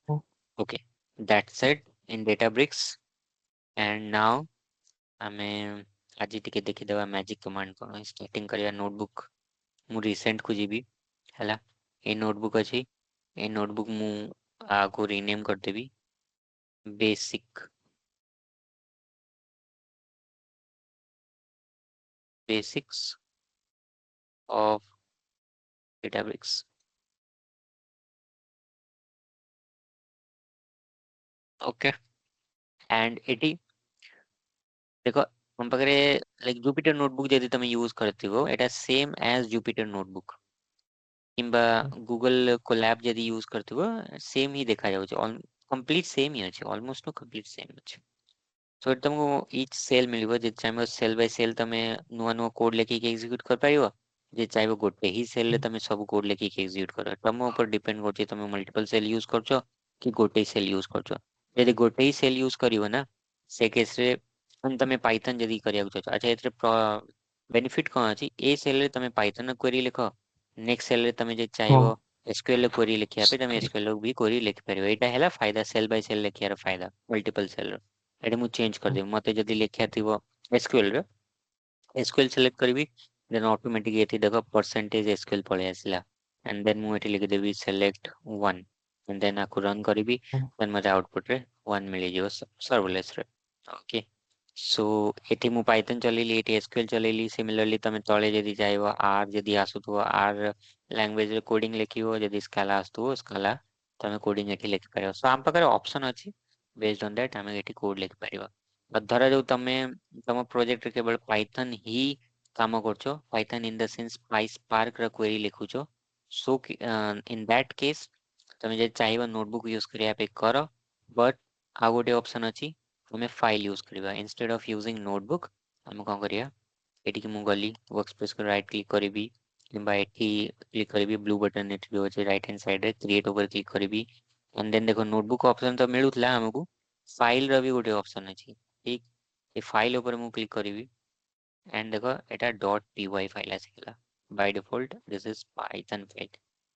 ହଁ okay that's it in Databricks and now ଆମେ ଆଜି ଟିକେ ଦେଖିଦେବା ମ୍ୟାଜିକ୍ କମାଣ୍ଡ କ'ଣ ଷ୍ଟାର୍ଟିଂ କରିବା ନୋଟବୁକ୍ ମୁଁ ରିସେଣ୍ଟ କୁ ଯିବି ହେଲା ଏ ନୋଟବୁକ୍ ଅଛି ଏ ନୋଟବୁକ୍ ମୁଁ ଆକୁ ରିନେम କରିଦେବି basic basics of Databricks. Okay and eighty देखो हम पाखरे लाइक जुपिटर नोटबुक जदि तुम यूज करथिबो एटा सेम एज जुपिटर नोटबुक किंबा गूगल कोलैब जदि यूज करथिबो सेम ही देखा जाउछ कंप्लीट सेम ही अछि ऑलमोस्ट नो कंप्लीट सेम अछि सो एटा तुमको ईच सेल मिलिबो जे चाहे सेल बाय सेल तमे नुवा नुवा कोड लेखि के एग्जीक्यूट कर पाइबो जे चाहे गोटे ही सेल रे तमे सब कोड लेखि के एग्जीक्यूट कर तम ऊपर डिपेंड करछि तमे मल्टीपल सेल यूज करछो कि गोटे सेल यूज करछो यदि गोटे ही सेल यूज करिवो ना से केस रे हम तमे पाइथन जदि करिया चाहछो अच्छा एतरे बेनिफिट कोन अछि ए सेल रे तमे पाइथन क्वेरी लिखो नेक्स्ट सेल रे तमे जे ହଁ चाहेबो एसक्यूएल क्वेरी लिखिया पे तमे एसक्यूएल भी क्वेरी लिखि परिबो एटा हैला फायदा सेल बाय सेल लिखियार फायदा मल्टीपल सेल रो एटा मु चेंज कर देबो मते जदि लिखिया थिबो एसक्यूएल रे एसक्यूएल सेलेक्ट करिवि देन ऑटोमेटिक एथि देखो परसेंटेज एसक्यूएल पळे आसिला एंड देन मु एथि लिखि देबी सेलेक्ट 1 एंड देन आकु रन करिवि देन मते आउटपुट रे 1 मिली जिवो सर्वलेस रे ओके सो एटी मु पाइथन चलेली एटी एसक्यूएल चलेली सिमिलरली तमे तळे जदि जाइबो आर जदि आसुथबो आर लैंग्वेज रे कोडिंग लिखिबो जदि स्काला आसुथबो स्काला तमे कोडिंग एठी लिखि परिबो सो आम पाखरे ऑप्शन अछि बेस्ड ऑन दैट आमे एठी कोड लिखि परिबो धरा जाऊ तमे तम प्रोजेक्ट रे केवल पाइथन ही काम करछो Python in the sense PySpark रा क्वेरी लिखुछो सो इन दैट केस तमे जे चाहिबो नोटबुक यूज करिया पे करो बट आ गोटे ऑप्शन अछि तमे फाइल यूज करिबा इंस्टेड ऑफ यूजिंग नोटबुक हम कोन करिया एठी कि मु गली वर्कस्पेस को राइट क्लिक करिवि किंबा एठी क्लिक करिवि ब्लू बटन एठी जो अछि राइट हैंड साइड रे क्रिएट ऊपर क्लिक करिवि एंड देन देखो नोटबुक ऑप्शन तो मिलुतला हमकु फाइल रो भी गोटे ऑप्शन अछि ठीक ए फाइल ऊपर मु क्लिक करिवि एंड देखो एटा डॉट पी फाइल आसीला by default this is Python file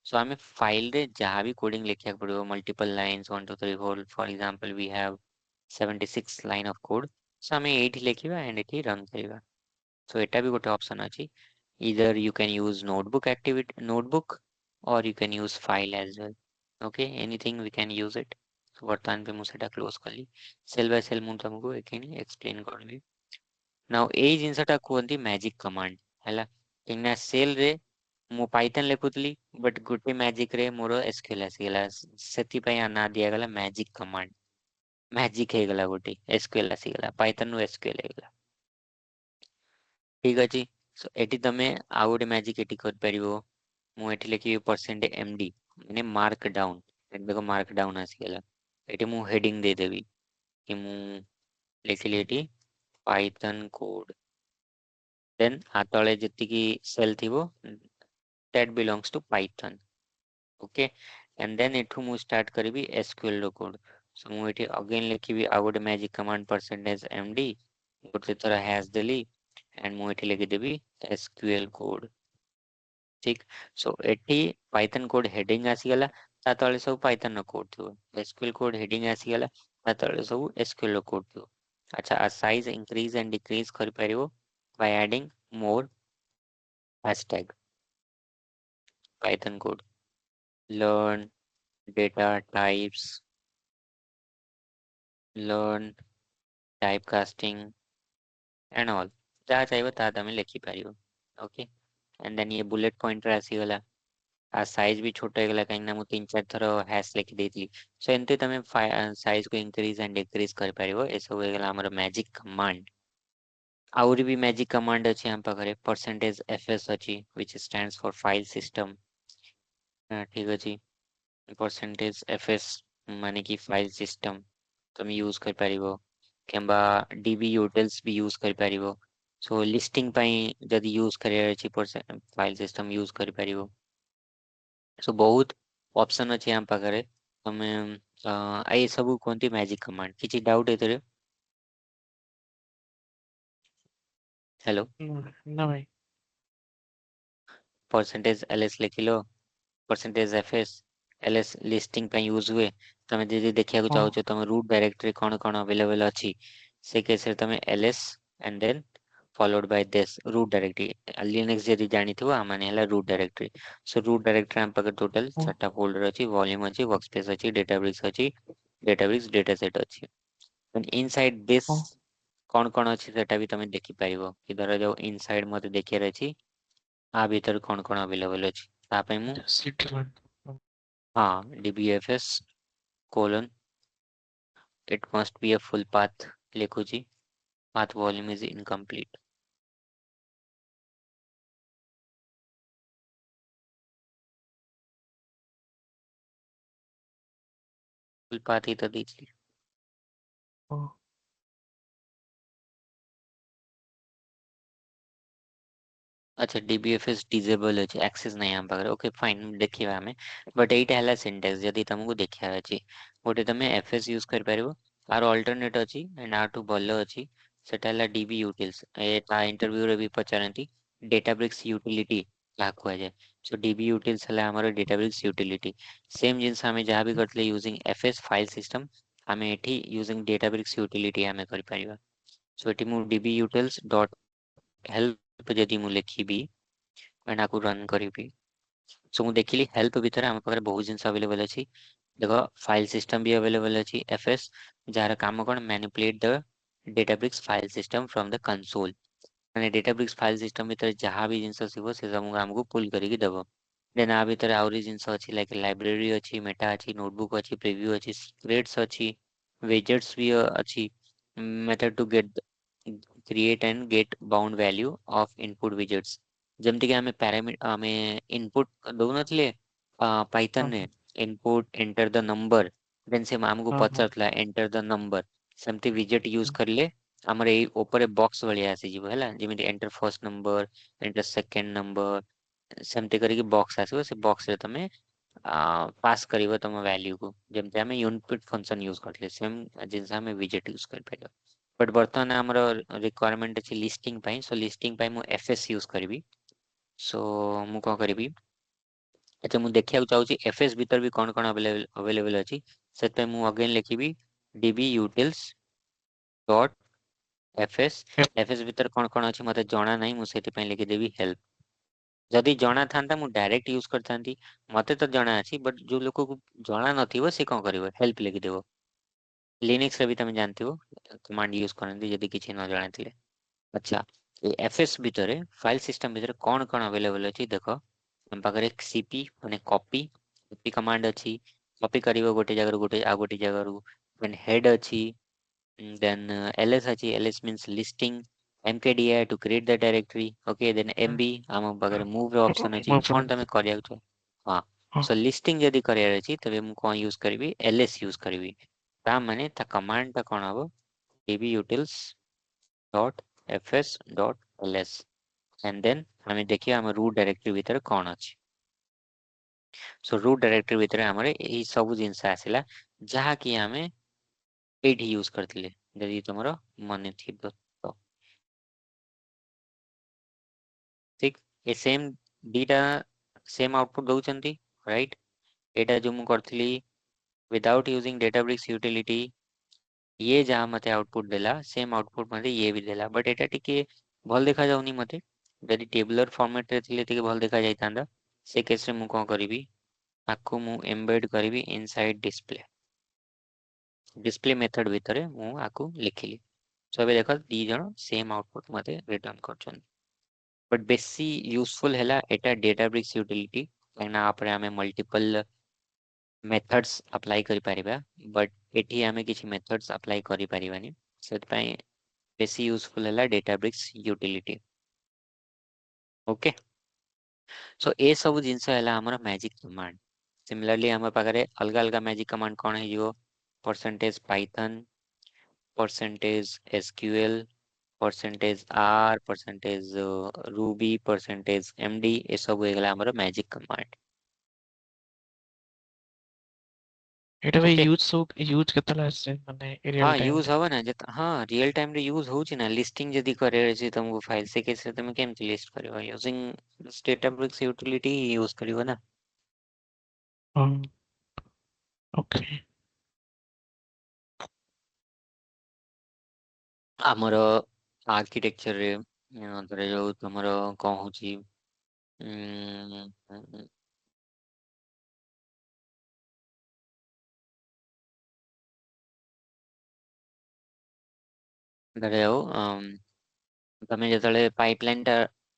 so हमें फाइल रे जहाँ भी कोडिंग लिखिया पड़ो multiple lines 1 2 3 4 for example we have 76 line of code so हमें एठी लिखिबा एंड एठी रन करिबा सो एटा भी गोटे ऑप्शन अछि either you can use notebook activity notebook or you can use file as well okay anything we can use it so वर्तमान पे मु सेटा क्लोज कली सेल बाय सेल मु तुमको एखिनी एक्सप्लेन करबी नाउ एई जिंसटा कुहंती मैजिक कमांड हैला इना सेल रे मु पाइथन लिखुतली बट गुटे मैजिक रे मोर एसक्यूएल आसीगला सेति पय ना दिया गला मैजिक कमांड मैजिक हे गला गुटे एसक्यूएल आसीगला पाइथन नु एसक्यूएल हे गला ठीक अछि सो एटी तमे आ गुटे मैजिक एटी कर परिबो मु एटी लिखि परसेंट एमडी माने मार्क डाउन एटी देखो मार्क डाउन आसीगला एटी मु हेडिंग दे देबी कि मु लिखिली एटी पाइथन कोड देन हातळे जतिकी सेल थिबो that belongs to python okay and then एठू मु स्टार्ट करबी एसक्यूएल रो कोड सो मु एटी अगेन लिखिबी आ गुटे मैजिक कमांड परसेंटेज एमडी गुटे थोड़ा हैश देली एंड मु एटी लिखि देबी एसक्यूएल कोड ठीक सो एटी पाइथन कोड हेडिंग आसीगला ता तळे सब पाइथन रो कोड थिबो एसक्यूएल कोड हेडिंग आसीगला ता तळे सब एसक्यूएल रो कोड थिबो अच्छा आ साइज इंक्रीज एंड डिक्रीज कर परिबो by adding more hashtag Python code learn data types learn typecasting and all जहाँ चाहिए ता तमे लिखि पारिबो ओके एंड देन ये बुलेट पॉइंटर आसीगला आ साइज भी छोटा हो गला कहीं ना मु 3 4 थरो हैश लिखि देइतली सो एंते तमे साइज को इंक्रीज एंड डिक्रीज कर पारिबो एसो हो गला हमर मैजिक कमांड आउरी भी मैजिक कमांड अछि हम पाखरे परसेंटेज एफएस अछि which stands for file system ठीक अछि परसेंटेज एफएस माने कि फाइल सिस्टम तुम यूज कर पारिबो केम्बा डीबी यूटिल्स भी यूज कर पारिबो सो लिस्टिंग पई जदि यूज करियर अछि फाइल सिस्टम यूज कर पारिबो सो बहुत ऑप्शन अछि हम पाखरे तमे आई सब कोनती मैजिक कमांड किछि डाउट एतरे हेलो ନା ଭାଇ परसेंटेज एलएस लिखिलो परसेंटेज एफएस एलएस लिस्टिंग पे यूज हुए तमे जे देखिया को ହଁ चाहो तमे रूट डायरेक्टरी कोन कोन अवेलेबल अछि से केस रे तमे LS and then followed by this root directory linux जदि जानिथिबो माने हला root directory so root directory हम पाके टोटल ହଁ चारटा फोल्डर अछि वॉल्यूम अछि वर्कस्पेस अछि डेटाबेस अछि डेटाबेस डेटासेट अछि and inside this ହଁ कौन कौन अच्छी सेटा भी तमे देखि पारिबो कि धर जो इनसाइड मते देखियार अछि आ भीतर कौन कौन अवेलेबल अछि ता पे मु सेटलमेंट। हाँ DBFS colon it must be a full path लिखुची path volume is incomplete full path ही तो दीजिए अच्छा DBFS डिजेबल अछि एक्सेस नहीं हम पाखरे ओके फाइन देखिबा हमें बट एइटा हला सिंटेक्स जदी तुमको देखिया अछि गोटे तमे FS यूज कर पारिबो आर अल्टरनेट अछि एंड आर टू बल्लो अछि सेटा हला DB यूटिल्स एटा इंटरव्यू रे भी पचारंती डेटाब्रिक्स यूटिलिटी काको है सो DB यूटिल्स हला हमर डेटाब्रिक्स यूटिलिटी सेम जिंस हमें जहां भी करतले यूजिंग FS फाइल सिस्टम हमें एठी यूजिंग डेटाब्रिक्स यूटिलिटी हमें कर पारिबा सो एठी मु DB यूटिल्स डॉट हेल्प जदी मु लिखिबी एंड आकु रन करिबी सो मु देखिली हेल्प भितर हम पाखरे बहुत जिंस अवेलेबल अछि देखो फाइल सिस्टम भी अवेलेबल अछि FS जार काम कोन manipulate the Databricks file system from the console माने डेटाब्रिक्स फाइल सिस्टम भितर जहां भी जिंस थिबो से सब हमको पुल करिक देबो देन आ भितर आउरी जिंस अछि लाइक लाइब्रेरी अछि मेटा अछि नोटबुक अछि प्रीव्यू अछि सीक्रेट्स अछि विजेट्स भी अछि method to get create and get bound value of input widgets जेमति कि हमें पैरामीटर हमें इनपुट दउनथले पाइथन ने input enter the number then से हमको पचारतला एंटर द नंबर सेमति विजेट यूज करले हमर एई ऊपर बॉक्स भलिया आसी जिवो हला जेमति enter first number enter second number सेमति करिक बॉक्स आसीबो से बॉक्स रे तमे पास करिवो तम वैल्यू को जेमति हमें इनपुट फंक्शन यूज करले सेम जिनसा हमें विजेट यूज कर परिबो बट बर्तमान हमर रिक्वायरमेंट अछि लिस्टिंग पई सो लिस्टिंग पई मु FS यूज करबी सो मु को करबी अच्छा मु देखिया चाहूची FS भीतर भी कौन कौन अवेलेबल अछि सेते मु अगेन लिखिबी DB utils डॉट FS भीतर कौन कौन अछि मते जणा नाही मु सेति पई लिखि देबी हेल्प जदि जणा थांता मु डायरेक्ट यूज करथांती मते तो जणा अछि बट जो लोक को जणा नथिबो से कोन करिवो हेल्प लिखि देबो लिनक्स रे भी तमे जानथिबो कमांड यूज करंती जदि किछि न जणाथिले अच्छा ए FS भितरे फाइल सिस्टम भितरे कौन कौन अवेलेबल अछि देखो हम पाखरे CP माने कॉपी कमांड अछि कॉपी करिवो गोटे जगह गोटे आ गोटे जगह देन हेड अछि देन ls अछि ls means listing mkdir to create the directory okay then mb हम पाखरे move रो ऑप्शन अछि कोन तमे करिया छ हां सो लिस्टिंग यदि करियर अछि तबे मु कोन यूज करबी ls यूज करबी ता माने ता कमांड ता कोन हबो db utils dot fs dot ls and then हमें देखिए हम रूट डायरेक्टरी भीतर कौन अछि सो रूट डायरेक्टरी भीतर हमरे एही सब जिंस आसिला जहा कि हमें एठी यूज करथिले यदि तुमरो मने थिबो तो ठीक ए सेम दीटा सेम आउटपुट दउचंती राइट एटा जो मु करथिली विदाउट यूजिंग डेटाब्रिक्स यूटिलिटी ये जहाँ मते आउटपुट देला सेम आउटपुट मते ये भी देला बट एटा टिके भल देखा जाउनी मते जदि टेबुलर फॉर्मेट रे थिले टिके भल देखा जाइतांदा से केस रे मु कोन करिवि आकु मु एम्बेड करिवि इनसाइड डिस्प्ले मेथड भितरे मु आकु लिखिली सो एबे देखो दी जण सेम आउटपुट मते रिटर्न करछन बट बेसी यूजफुल हैला एटा डेटाब्रिक्स यूटिलिटी काना आपरे हमें मल्टीपल मेथड्स अप्लाई करि परिबा बट एठी हमें किछि मेथड्स अप्लाई करि परिबानी सेत पई बेसी यूजफुल हैला डेटाब्रिक्स यूटिलिटी ओके सो ए सब जिंस हैला हमर मैजिक कमांड सिमिलरली हमर पाखरे अलगा अलगा मैजिक कमांड कोन है जो percentage Python percentage SQL percentage R percentage Ruby percentage MD ए सब होइगला हमर मैजिक कमांड एटा भाई ओके यूज केतला से माने रियल हाँ टाइम यूज रे हवा ना जत हाँ रियल टाइम रे यूज होउची ना लिस्टिंग जदी करे अछि तुमको फाइल से केसे तुम केमति लिस्ट करबो यूजिंग डेटाब्रिक्स यूटिलिटी यूज करिवो ना हां ओके ଆମର ଆର୍କିଟେକ୍ଚରରେ ଧରାଯାଉ ତମର କଣ ହଉଛି ଧରାଯାଉ ତମେ ଯେତେବେଳେ ପାଇପଲାଇନ୍ ଟା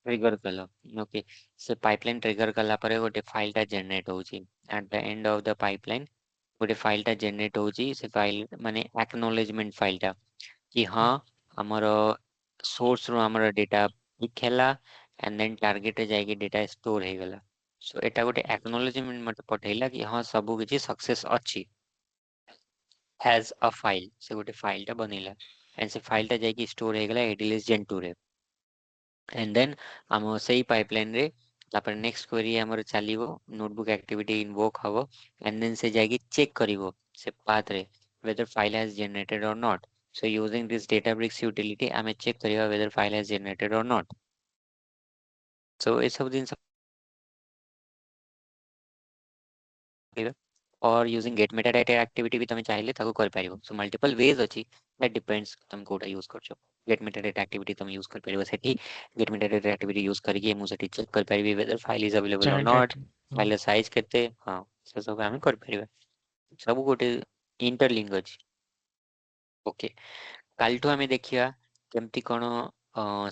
ଟ୍ରିଗର କଲ, ଓକେ, ସେ ପାଇପଲାଇନ୍ ଟ୍ରିଗର କଲା ପରେ ଗୋଟେ ଫାଇଲ୍ ଟା ଜେନେରେଟ୍ ହଉଛି। At the end of the pipeline ଗୋଟେ ଫାଇଲ୍ ଟା ଜେନେରେଟ୍ ହଉଛି। ସେ ଫାଇଲ୍ ମାନେ ଆକ୍ନୋଲେଜମେଣ୍ଟ ଫାଇଲ୍ ଟା କି ହଁ ଆମର ସୋର୍ସ ରୁ ଆମର ଡେଟା ପିକ୍ ହେଲା ଏଣ୍ଡ ଦେନ୍ ଟାର୍ଗେଟ ରେ ଯାଇକି ଡେଟା ଷ୍ଟୋର ହେଇଗଲା। ସୋ ଏଟା ଗୋଟେ ଆକ୍ନୋଲେଜମେଣ୍ଟ ମତେ ପଠେଇଲା କି ହଁ ସବୁ କିଛି ସକ୍ସେସ୍ ଅଛି has a file। ସେ ଗୋଟେ ଫାଇଲ୍ ଟା ବନେଇଲା ଏଣ୍ଡ ସେ ଫାଇଲ୍ ଟା ଯାଇକି ଷ୍ଟୋର ହେଇଗଲା ADLS Gen 2 ରେ। एंड देन हम सेही पाइपलाइन रे तापर नेक्स्ट क्वेरी हमर चलिबो, नोटबुक एक्टिविटी इन्वोक हबो एंड देन से जाके चेक करिवो से पाथ रे whether file has generated or not। so using this databricks utility हमें चेक करिवा whether file has generated or not। so ए सब दिन सब और यूजिंग गेट मेटाडाटा एक्टिविटी भी तमे चाहिले ताको कर पारिबो। सो मल्टीपल वेज अछि, दैट डिपेंड्स तुम कोटा यूज करछो। गेट मेटाडाटा एक्टिविटी तुम यूज कर पारिबो सेठी। गेट मेटाडाटा एक्टिविटी यूज करके मु सेठी चेक कर पारिबी वेदर फाइल इज अवेलेबल और child not, item. File size केते, हां से सब हम कर पारिबा। सब गोटे इंटरलिंक अछि। ओके, कालठू आमे देखिया केमती कोन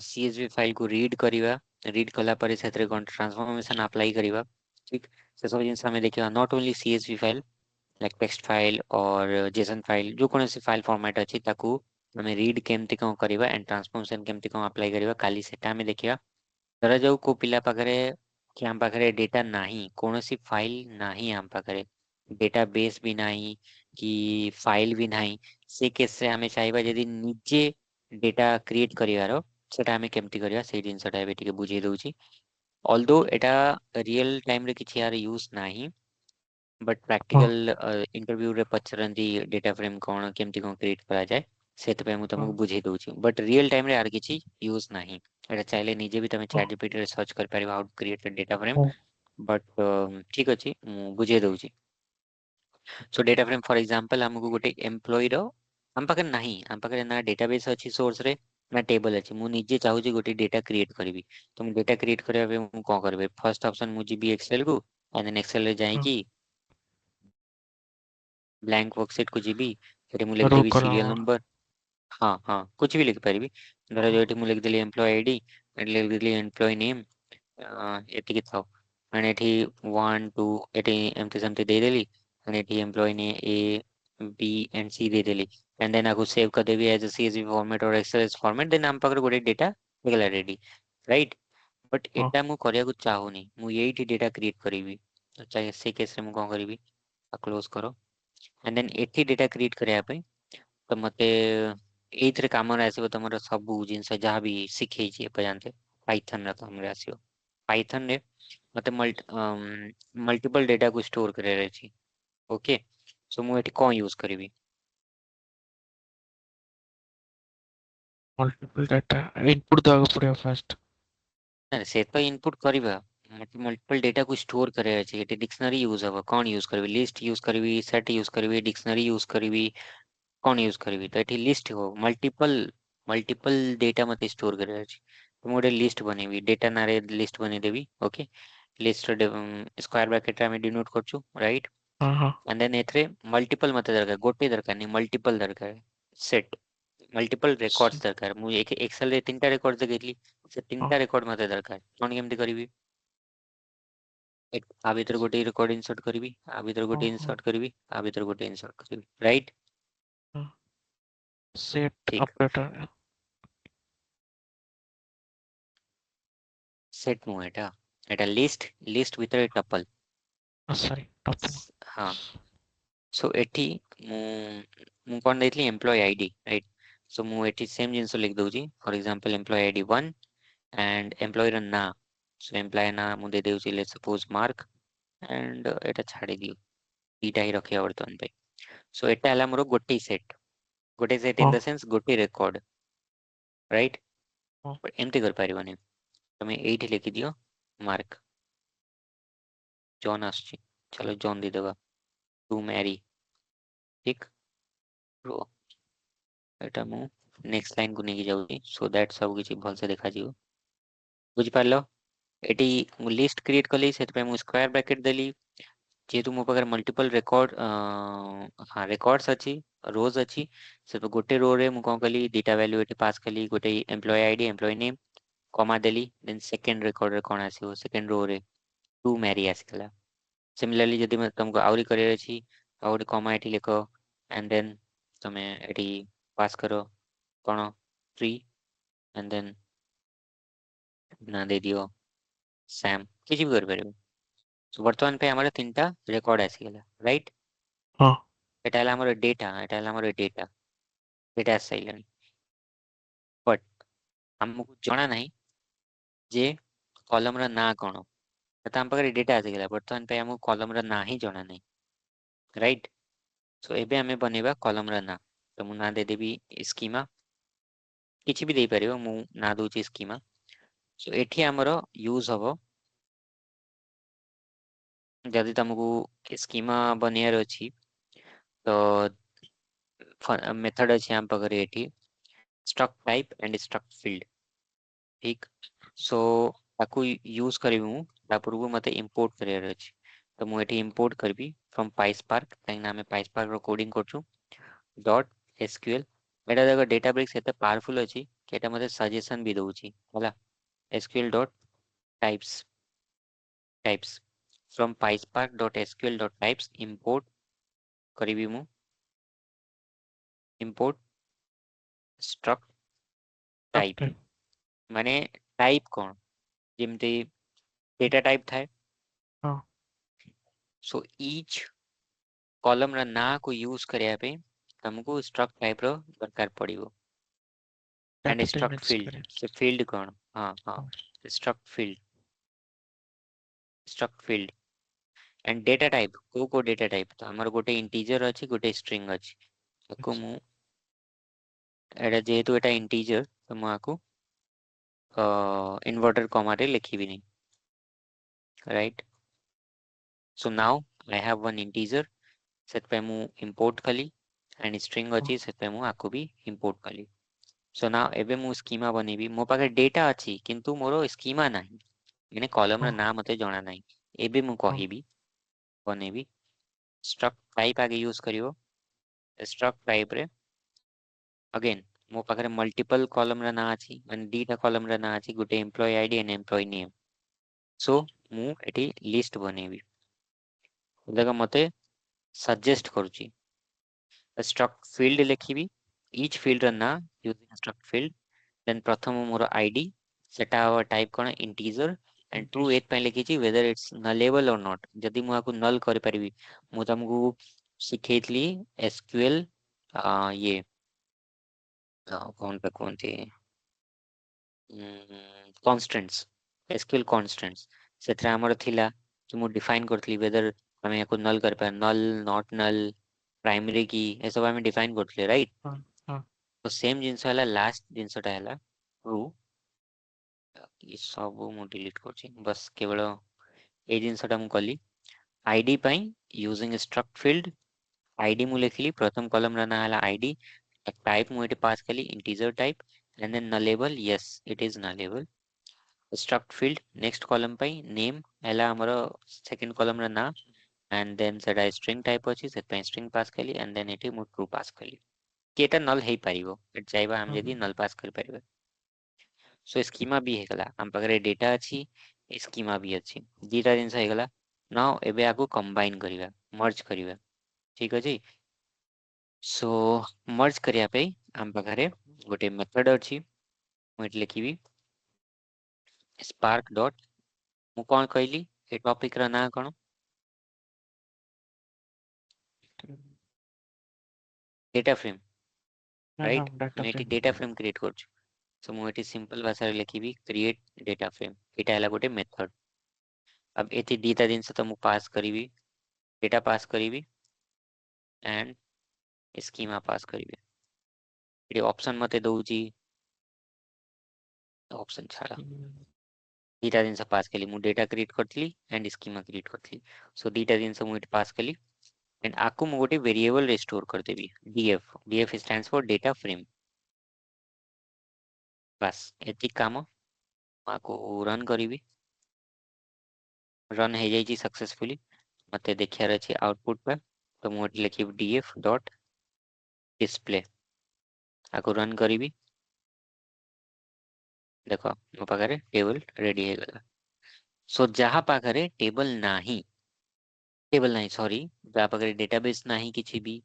सीएसवी फाइल को रीड करिवा, रीड कला परे सेतरे कोन ट्रांसफॉर्मेशन अप्लाई करिवा। ठीक, से सब जिनस हमें देखिवा not only CSV file like text file और जेसन फाइल जो कौन सी फाइल फॉर्मेट अच्छी ताकू हमें रीड केमती कौन करिवा एंड ट्रांसफॉर्मेशन केमती कौन अप्लाई करिवा काली सेटा हमें देखिया। धरा जाऊ को पिला पाखरे कि हम पाखरे डेटा नाही, कौनसी फाइल नाही हम पाखरे, डेटाबेस भी नाही कि फाइल भी नाही, से केस से हमें चाहिए यदि निजे डेटा क्रिएट करिवार सेटा हमें केमती करिवा से जिनसटा एबे टिके बुझेई दउची। ऑल्दो एटा रियल टाइम रे किछि यार यूज नाही, बट ହଁ प्रैक्टिकल इंटरव्यू रे पचरंती डेटा फ्रेम कोन केमती कोन क्रिएट करा जाए सेतपे मु ହଁ तुमको बुझेई दउची। बट रियल टाइम रे आर किछि यूज नाही। एटा चाहिले निजे भी तमे ହଁ चैट जीपीटी रे सर्च कर पारिबा how to create a data frame. ହଁ बट ठीक अछि मु बुझेई दउची। So data frame for example हमको गोटे एम्प्लॉय रो हम पाखरे नाही, हम पाखरे ना डेटाबेस अछि सोर्स रे ना टेबल अछि, मु निजे चाहूची गोटे डेटा क्रिएट करबी। तो मु डेटा क्रिएट करबा पे मु कोन करबे, फर्स्ट ऑप्शन मु जीबी एक्सेल को एंड देन एक्सेल रे ହଁ जाईकी ब्लैंक वर्कशीट को जीबी, सेठी मु लिख ରୋ देबी କର सीरियल नंबर। हाँ हाँ कुछ भी लिख पारिबी। धरा जो एठी मु लिख देली एम्प्लॉय आईडी, एठी लिख देली एम्प्लॉय नेम, एतिकी थाउ एंड एठी 1 2 एठी एमती सेमती दे देली एंड एठी एम्प्लॉय ने ए बी एंड सी दे देली एंड देन आगु सेव कर देबी as a CSV format or XLS format. Then हम पाखरे गोटे डेटा हेगला रेडी, राइट। बट ହଁ एटा मु करिया को चाहूनी, मु एठी डेटा क्रिएट करिवि। तो चाहे से केस रे मु कोन करिवि, क्लोज करो एंड देन एठी डेटा क्रिएट करिया पे तो मते एइथरे कामरे आसीबो तमरो सब जिनस जहाँ भी शिखेइछि एपर्यंत पाइथन रा कामरे आसीबो। पाइथन रे मते मल्टीपल डेटा को स्टोर करे अछि। ओके, सो मु एठी कोन यूज करिवि। ମଲ୍ଟିପଲ୍ ଡାଟା ଇନପୁଟ୍ ଦେବାକୁ ପଡ଼ିବ ଫାଷ୍ଟ। ନା ସେ ତ इनपुट करिवा, मते मल्टीपल डेटा को स्टोर करे अछि। एठी डिक्शनरी यूज हबो, कोन यूज करबी, लिस्ट यूज करबी, सेट यूज करबी, डिक्शनरी यूज करबी, कौन यूज करबी। तो एठी लिस्ट हो मल्टीपल मल्टीपल डेटा मते स्टोर करे अछि। तो मोडे लिस्ट बनेबी, डेटा नारे लिस्ट बने देबी। ओके, लिस्ट स्क्वायर ब्रैकेट रे हम डिनोट करछु, राइट। ହଁ ହଁ एंड देन एथरे मल्टीपल मते दरकार, गोटे दरकार नहीं मल्टीपल दरकार। सेट मल्टीपल ସେ- रेकॉर्ड्स दरकार। मु एक एक्सेल रे तीनटा रेकॉर्ड देखली, से ହଁ तीनटा रेकॉर्ड मते दरकार। कोन केमती करबी, एक आ भीतर गोटे रेकॉर्ड इंसर्ट करबी, आ भीतर ହଁ गोटे ହଁ इंसर्ट करबी, आ भीतर गोटे इंसर्ट करबी, राइट। ହଁ ସେଟ୍ ठीक, ଅପରେଟର। सेट नु एटा एटा लिस्ट, लिस्ट भितर टपल। Sorry tuple. हाँ, सो एठी मु मु कोन देथली एम्प्लॉय आईडी, राइट। सो मु एठी सेम जिंस लिख दउची, for example employee ID 1 and employee र ना। सो एम्प्लॉय ना मु दे देउची लेट्स सपोज मार्क एंड एटा छाडी दियो, इटा ही रखिया वर्तमान पे। सो एटा हला मोर गोटे सेट, गोटे सेट इन ହଁ द सेंस गोटे रेकॉर्ड, राइट। ହଁ बट एमती कर पारिबनी, तमे एठी लिखि दियो मार्क, जॉन आछी, चलो जॉन दे देबा, टू मैरी, ठीक। रो एटा मु नेक्स्ट लाइन को नेकी जाउची सो दैट सब किछि भल से देखा जिवो। बुझि पारलो, एटी मु लिस्ट क्रिएट कली सेत पे मु स्क्वायर ब्रैकेट देली जेहेतु मो पाखरे मल्टीपल रिकॉर्ड हाँ रिकॉर्ड्स अच्छी रोज अच्छी से तो गोटे रो रे मु कौन कली दीटा वैल्यू एटी पास कली गोटे एम्प्लॉय आईडी एम्प्लॉय नेम कमा देली देन सेकंड रिकॉर्ड रे कोन आसीबो सेकंड रो रे टू मैरी आसीला सिमिलरली जदि मैं तुमको आउरी करियर अछि तो गोटे कमा एटी लिखो एंड देन तमे एटी पास करो कोन फ्री एंड देन ना दे दियो सैम किछि भी कर परिबो सो वर्तमान पे हमर तीनटा रिकॉर्ड आसीगला राइट हाँ एटा हला हमर डेटा एटा हला हमर डेटा डेटा आसाइलानी बट हमको जଣା नहीं जे कॉलम रा ना कोन तो हम पाखरे डेटा आसीगला वर्तमान पे हमको कॉलम रा ना ही जଣା नहीं राइट सो एबे हमें बनेबा कॉलम रा ना तो मु ना दे देबी स्कीमा किछि भी दे परिबो मु ना दोची स्कीमा सो एठी हमर यूज हबो जदि तुमको स्कीमा बनियार अछि तो मेथड अछि हम पाखरे एठी struct type and struct field ठीक सो ताकू यूज करिवि मु ता पूर्व मते इंपोर्ट करियर अछि तो मु एठी इंपोर्ट करबी फ्रॉम पाइस्पार्क काहे ना हमें पाइस्पार्क रो कोडिंग करछु डॉट एसक्यूएल एटा देखो डेटाबेस एते पावरफुल अछि कि एटा मते सजेशन भी दउछि होला SQL dot types types from PySpark dot SQL dot types import करिवि मु इंपोर्ट स्ट्रक्ट टाइप डॉक्टर माने टाइप कोन जेमते डेटा टाइप थाए हाँ सो ईच कॉलम रा ना को यूज करिया पे हमको स्ट्रक्ट टाइप रो दरकार पड़िबो and data type struct match field करे से फील्ड कोन हाँ हाँ हाँ struct field and data type को डेटा टाइप तो हमर गोटे इंटीजर अछि गोटे स्ट्रिंग अछि ताको अच्छा मु एटा जेहेतु एटा इंटीजर तो मु आको इन्वर्टर कॉमा रे लिखिबिनी right so now I have one integer सेट पे मु इंपोर्ट कली एंड स्ट्रिंग हाँ अछि सेट पे मु आको भी इंपोर्ट कली सो नाउ एबे मु स्कीमा बनेबी मो पाखे डेटा अछि किंतु मोरो स्कीमा नाही माने कॉलम रा हाँ ना मते जणा नाही एबे मु हाँ कहिबी बनेबी स्ट्रक्ट टाइप आगे यूज करिवो स्ट्रक्ट टाइप रे अगेन मो पाखरे मल्टीपल कॉलम रा ना अछि माने दीटा कॉलम रा ना अछि गुटे employee ID and employee name so मु एटी लिस्ट बनेबी देखो मते सजेस्ट करूची स्ट्रक्ट फील्ड लिखिबी ईच फील्ड रा ना यूजिंग स्ट्रक्ट फील्ड देन प्रथम मोर आईडी सेटा टाइप कोन इंटीजर एंड ट्रू एथ पे लिखिची whether it's nullable or not जदि मु आको नल कर परिबी मु तुमको सिखेतली एसक्यूएल ये कौन पे कौन थी कॉन्स्टेंट्स एसक्यूएल कॉन्स्टेंट्स सेथरा हमर थिला कि मु डिफाइन करथली वेदर हमें याको नल कर पा नल नॉट नल प्राइमरी की ए सब हमें डिफाइन करथले राइट हाँ हाँ तो सेम जिंस हला लास्ट जिंसटा हला ट्रू ये सब मु डिलीट करछि बस केवल ए जिंसटा मु कली आईडी पई यूजिंग स्ट्रक्ट फील्ड आईडी मु लिखली प्रथम कॉलम रा ना हला आईडी टाइप मु एटे पास कली integer type and then nullable yes it is nullable struct field next column पाई name हला हमरो सेकंड कॉलम रा ना एंड देन सेटा स्ट्रिंग टाइप अछि से पे स्ट्रिंग पास कली एंड देन एटी मु ट्रू पास कली कि एटा नल हेई पारिबो एट चाहबा हम हाँ जदी नल पास कर परिबे सो स्कीमा भी हेगला हम पाखरे डेटा अछि स्कीमा भी अछि दीटा जिंस हेगला नाउ एबे आगु कंबाइन करिवा मर्ज करिवा ठीक अछि सो मर्ज करिया पे हम पाखरे गोटे मेथड अछि मु एट लिखिबी स्पार्क डॉट मु कोन कहली ए टॉपिक रा ना कोन डेटा फ्रेम हाँ हाँ राइट डाटा मैं एटी फ्रेम डेटा फ्रेम क्रिएट करछु सो मु एटी सिंपल भाषा रे लिखिबी क्रिएट डेटा फ्रेम एटा हला गोटे मेथड अब एती दीता जिंस त मु पास करिवि डेटा पास करिवि एंड स्कीमा पास करिवि एटी ऑप्शन मते दउची ऑप्शन छाड़ा दीटा जिंस पास कली मु डेटा क्रिएट करथली एंड स्कीमा क्रिएट करथली सो दीटा जिंस मु एटी पास कली एंड आकु मु गोटे वेरिएबल रे स्टोर कर देबी DF stands for data frame बस एती काम आकु रन करिवि रन हे जाइची सक्सेसफुली मते देखियार अछि आउटपुट पे तो मु एठी लिखिबि df डॉट डिस्प्ले आको रन करिवि देखो मो पाखरे टेबल रेडी हे गला सो जहा पाखरे टेबल नाही सॉरी जहा पाखरे डेटाबेस नाही किछि भी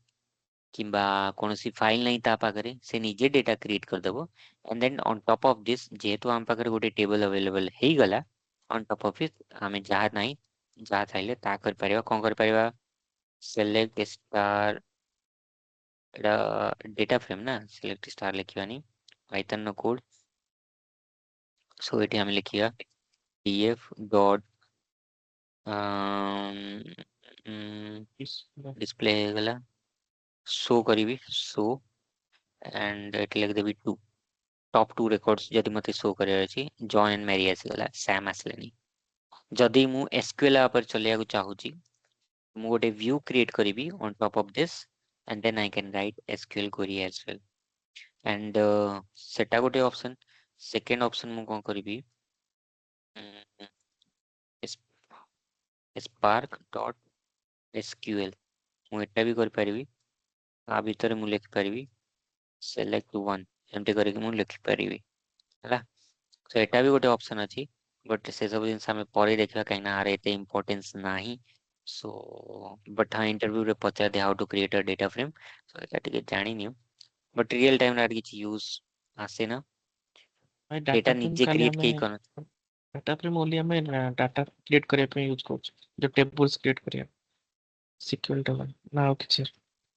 किंबा कोनोसी फाइल नहीं ता पाखरे से निजे डेटा क्रिएट कर देबो and then on top of this जेहेतु हम पाखरे गोटे टेबल अवेलेबल हेई गला ऑन टॉप ऑफ इट हमें जहा नाही जहा चाहिले ता कर परिबा कोन कर परिबा सेलेक्ट स्टार एटा डेटा फ्रेम ना सिलेक्ट स्टार लिखिबानी पाइथन नो कोड सो एठी हम लिखिया df डॉट Display. डिस्प्ले गला शो करिवि शो एंड एठी लिख देबी 2 टॉप 2 रेकॉर्ड्स जदि मते शो करियार अछि जॉन एंड मैरी आसीगला सैम आसलेनी जदि मु एसक्यूएल पर चलिया को चाहूची मु गोटे व्यू क्रिएट करिवि on top of this and then I can write SQL query as well and सेटा गोटे ऑप्शन सेकंड ऑप्शन मु कोन करिवि स्पार्क डॉट एसक्यूएल मु एटा भी कर परिवि आ भीतर मु लिख परिवि सेलेक्ट वन एमटी करके मु लिख परिवि हला तो एटा भी गोटे ऑप्शन अछि बट से सब जिनस आमे परे देखला काइना आरे एते इंपोर्टेंस नाही सो बट हाँ इंटरव्यू रे पचार दे how to create a data frame so एटा टिके जानि नियो बट रियल टाइम रे किछि यूज आसे ना भाई डेटा डाटा फ्रेम निजे खाली क्रिएट हमें केही कर डाटा फ्रेम ओनली हमें डाटा क्रिएट करने पे यूज करछ जो टेबल्स क्रिएट करिया सीक्वल टेबल ना और किछि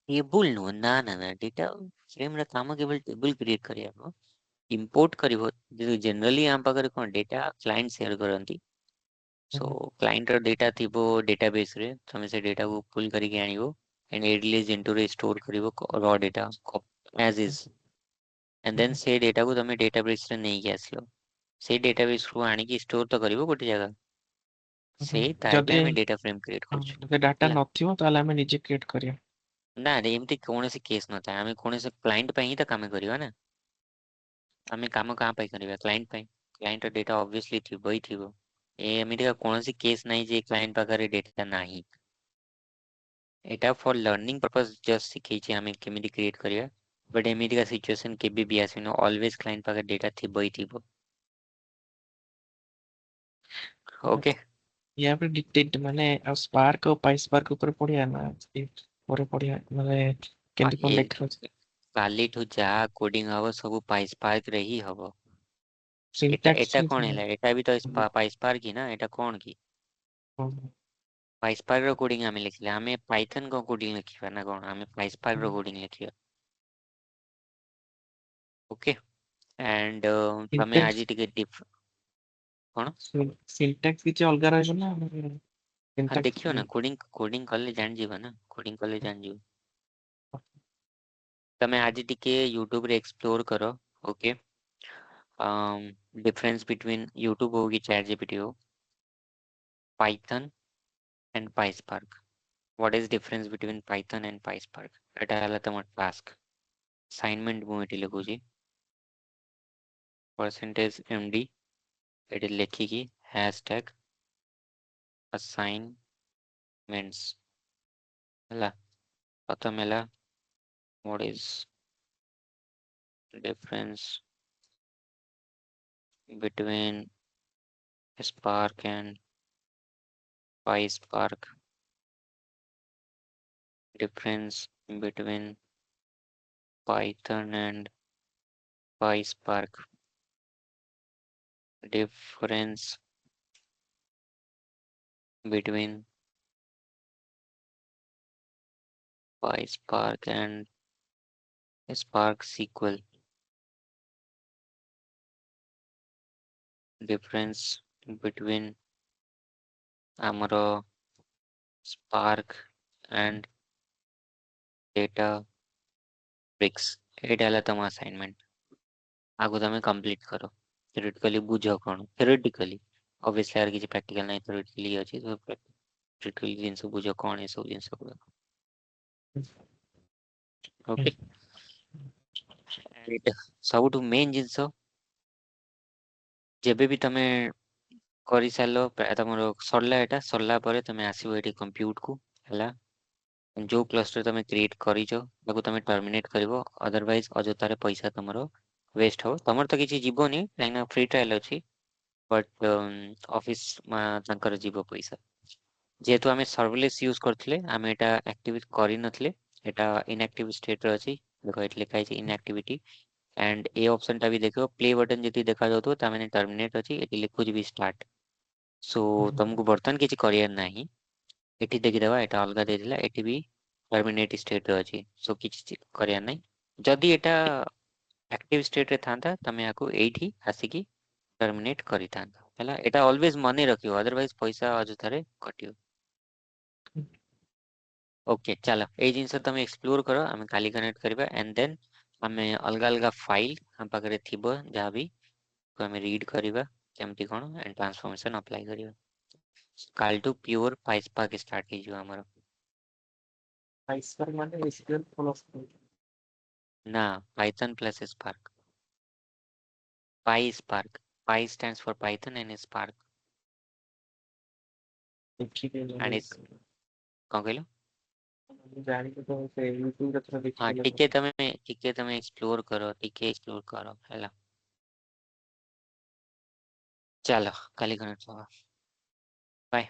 टेबल नो ना ना ना डेटा फ्रेम रे काम केवल टेबल क्रिएट करिया इंपोर्ट करिवो जनरली हम पाखरे कोन डेटा क्लाइंट शेयर करंती सो क्लाइंट रो डेटा थिबो डेटाबेस रे तमे से डेटा को पुल करके आनिबो एंड एडलीज इनटू रे स्टोर करिवो raw data as is and then से डेटा को तमे डेटाबेस रे नै के आसियो से डेटाबेस को आनी की स्टोर तो करिवो गोटे जगह से तार पे जदि हमें डेटा फ्रेम क्रिएट करछु जदि डाटा ହେଲା नथिबो ताले हमें निजे क्रिएट करिया ना रे एमती कोनोसी केस न था हमें कोनोसी क्लाइंट पे ही तो काम करिवा ना हमें काम कहाँ पे करिवा क्लाइंट पे क्लाइंट डेटा ऑब्वियसली थिबो ही थिबो ए एमितिका कोनोसी केस नाही जे क्लाइंट पाखरे डेटा नाही एटा फॉर लर्निंग पर्पस जस्ट शिखेछि हमें केमिति क्रिएट करिया बट एमितिका सिचुएशन केबे भी आसिनो ऑलवेज क्लाइंट पाखरे डेटा थिबो ही थिबो ओके या फिर डिटेक्ट माने आ स्पार्क और पाइस्पार्क ऊपर पढ़िया ना ऊपर पढ़िया माने केंति कोन ए देखा कालीठू जहाँ कोडिंग हବ ସବୁ पाइस्पार्क रे ही हବ एटा सिंटैक्स एटा भी कौन है एटा भी तो पाइस्पार्क ही ना एटा कौन की पाइस्पार्क रो कोडिंग हमें लिखले हमें पाइथन को कोडिंग लिखिबा ना कोन हमें पाइस्पार्क रो कोडिंग लिखिबा ओके एंड तमे सिंटैक्स आज टिके डिफ कोन सिंटैक्स किछि अलगा रहबो ना हाँ सिंटैक्स देखियो ना कोडिंग कोडिंग कले जान जीवा ना कोडिंग कले जान जीव तमे आज टिके यूट्यूब रे एक्सप्लोर करो ओके डिफरेंस बिटवीन यूट्यूब हो कि चैट जीपीटी हो Python and PySpark what is difference between Python and PySpark एटा हला तमर टास्क असाइनमेंट मु एटी लिखुची परसेंटेज एमडी एटी लेखिकी हैशटैग असाइनमेंट्स हला प्रथम हला what is difference between Spark and PySpark, difference between Python and PySpark, difference between PySpark and Spark SQL, difference between Amaro Spark and Databricks. एटा हला तम असाइनमेंट आगु तमे कंप्लीट करो थ्योरेटिकली बुझो कोन थ्योरेटिकली ऑब्वियसली यार किसी प्रैक्टिकल नहीं थ्योरेटिकली अछि तो प्रैक्टिकली जिनस बुझो कोन ए सब जिनस ओके एंड सबुठु मेन जिनस जेबे भी तमे କରି ସାରିଲ ତମର ସରିଲା ଏଟା ସରିଲା ପରେ ତମେ ଆସିବ ଏଠି କମ୍ପ୍ୟୁଟ କୁ ହେଲା जो क्लस्टर तमे क्रिएट करिचो ताको तमे टर्मिनेट करिवो अदरवाइज अजतारे पैसा तमरो वेस्ट हो तमर तो किछि जीवोनी लाइना फ्री ट्रायल अछि बट ऑफिस मा तांकर जीवो पैसा जेहेतु आमे सर्वलेस यूज करथिले आमे एटा एक्टिवेट करि नथिले एटा इनएक्टिव स्टेट रे अछि देखो एट लिखा है इनएक्टिविटी एंड ए ऑप्शन टा भी देखो प्ले बटन जति देखा जाउतो ता माने टर्मिनेट अछि एटी लिखुज भी स्टार्ट सो तुमको बर्तन किछि करियर नाही एटी देखिदेवा एटा अलगा देथिला एटी भी टर्मिनेट स्टेट रे अछि सो किछि करियर नाही जदि एटा एक्टिव स्टेट रे थांता तमे आको एठी आसीकी टर्मिनेट करि थांता हैला एटा ऑलवेज मने रखियो अदरवाइज पैसा अजथारे कटियो ओके चलो ए जिनस तमे एक्सप्लोर करो आमे काली कनेक्ट करबा एंड देन आमे अलगा अलगा फाइल हम पाखरे थिबो जहा भी तो आमे रीड करबा केमती कोन एंड ट्रांसफॉर्मेशन अप्लाई करबा काल टू प्योर पाइस्पार्क स्टार्ट कीजियो हमरो पाइस्पार्क माने एसक्यूएल प्लस ना Python plus Spark PySpark py stands for python and spark and is कौन कहलो जानी तो से यूट्यूब रे थोड़ा हाँ देखिले टिके तमे एक्सप्लोर करो टिके एक्सप्लोर करो हैला चलो काली कनेक्ट होगा बाय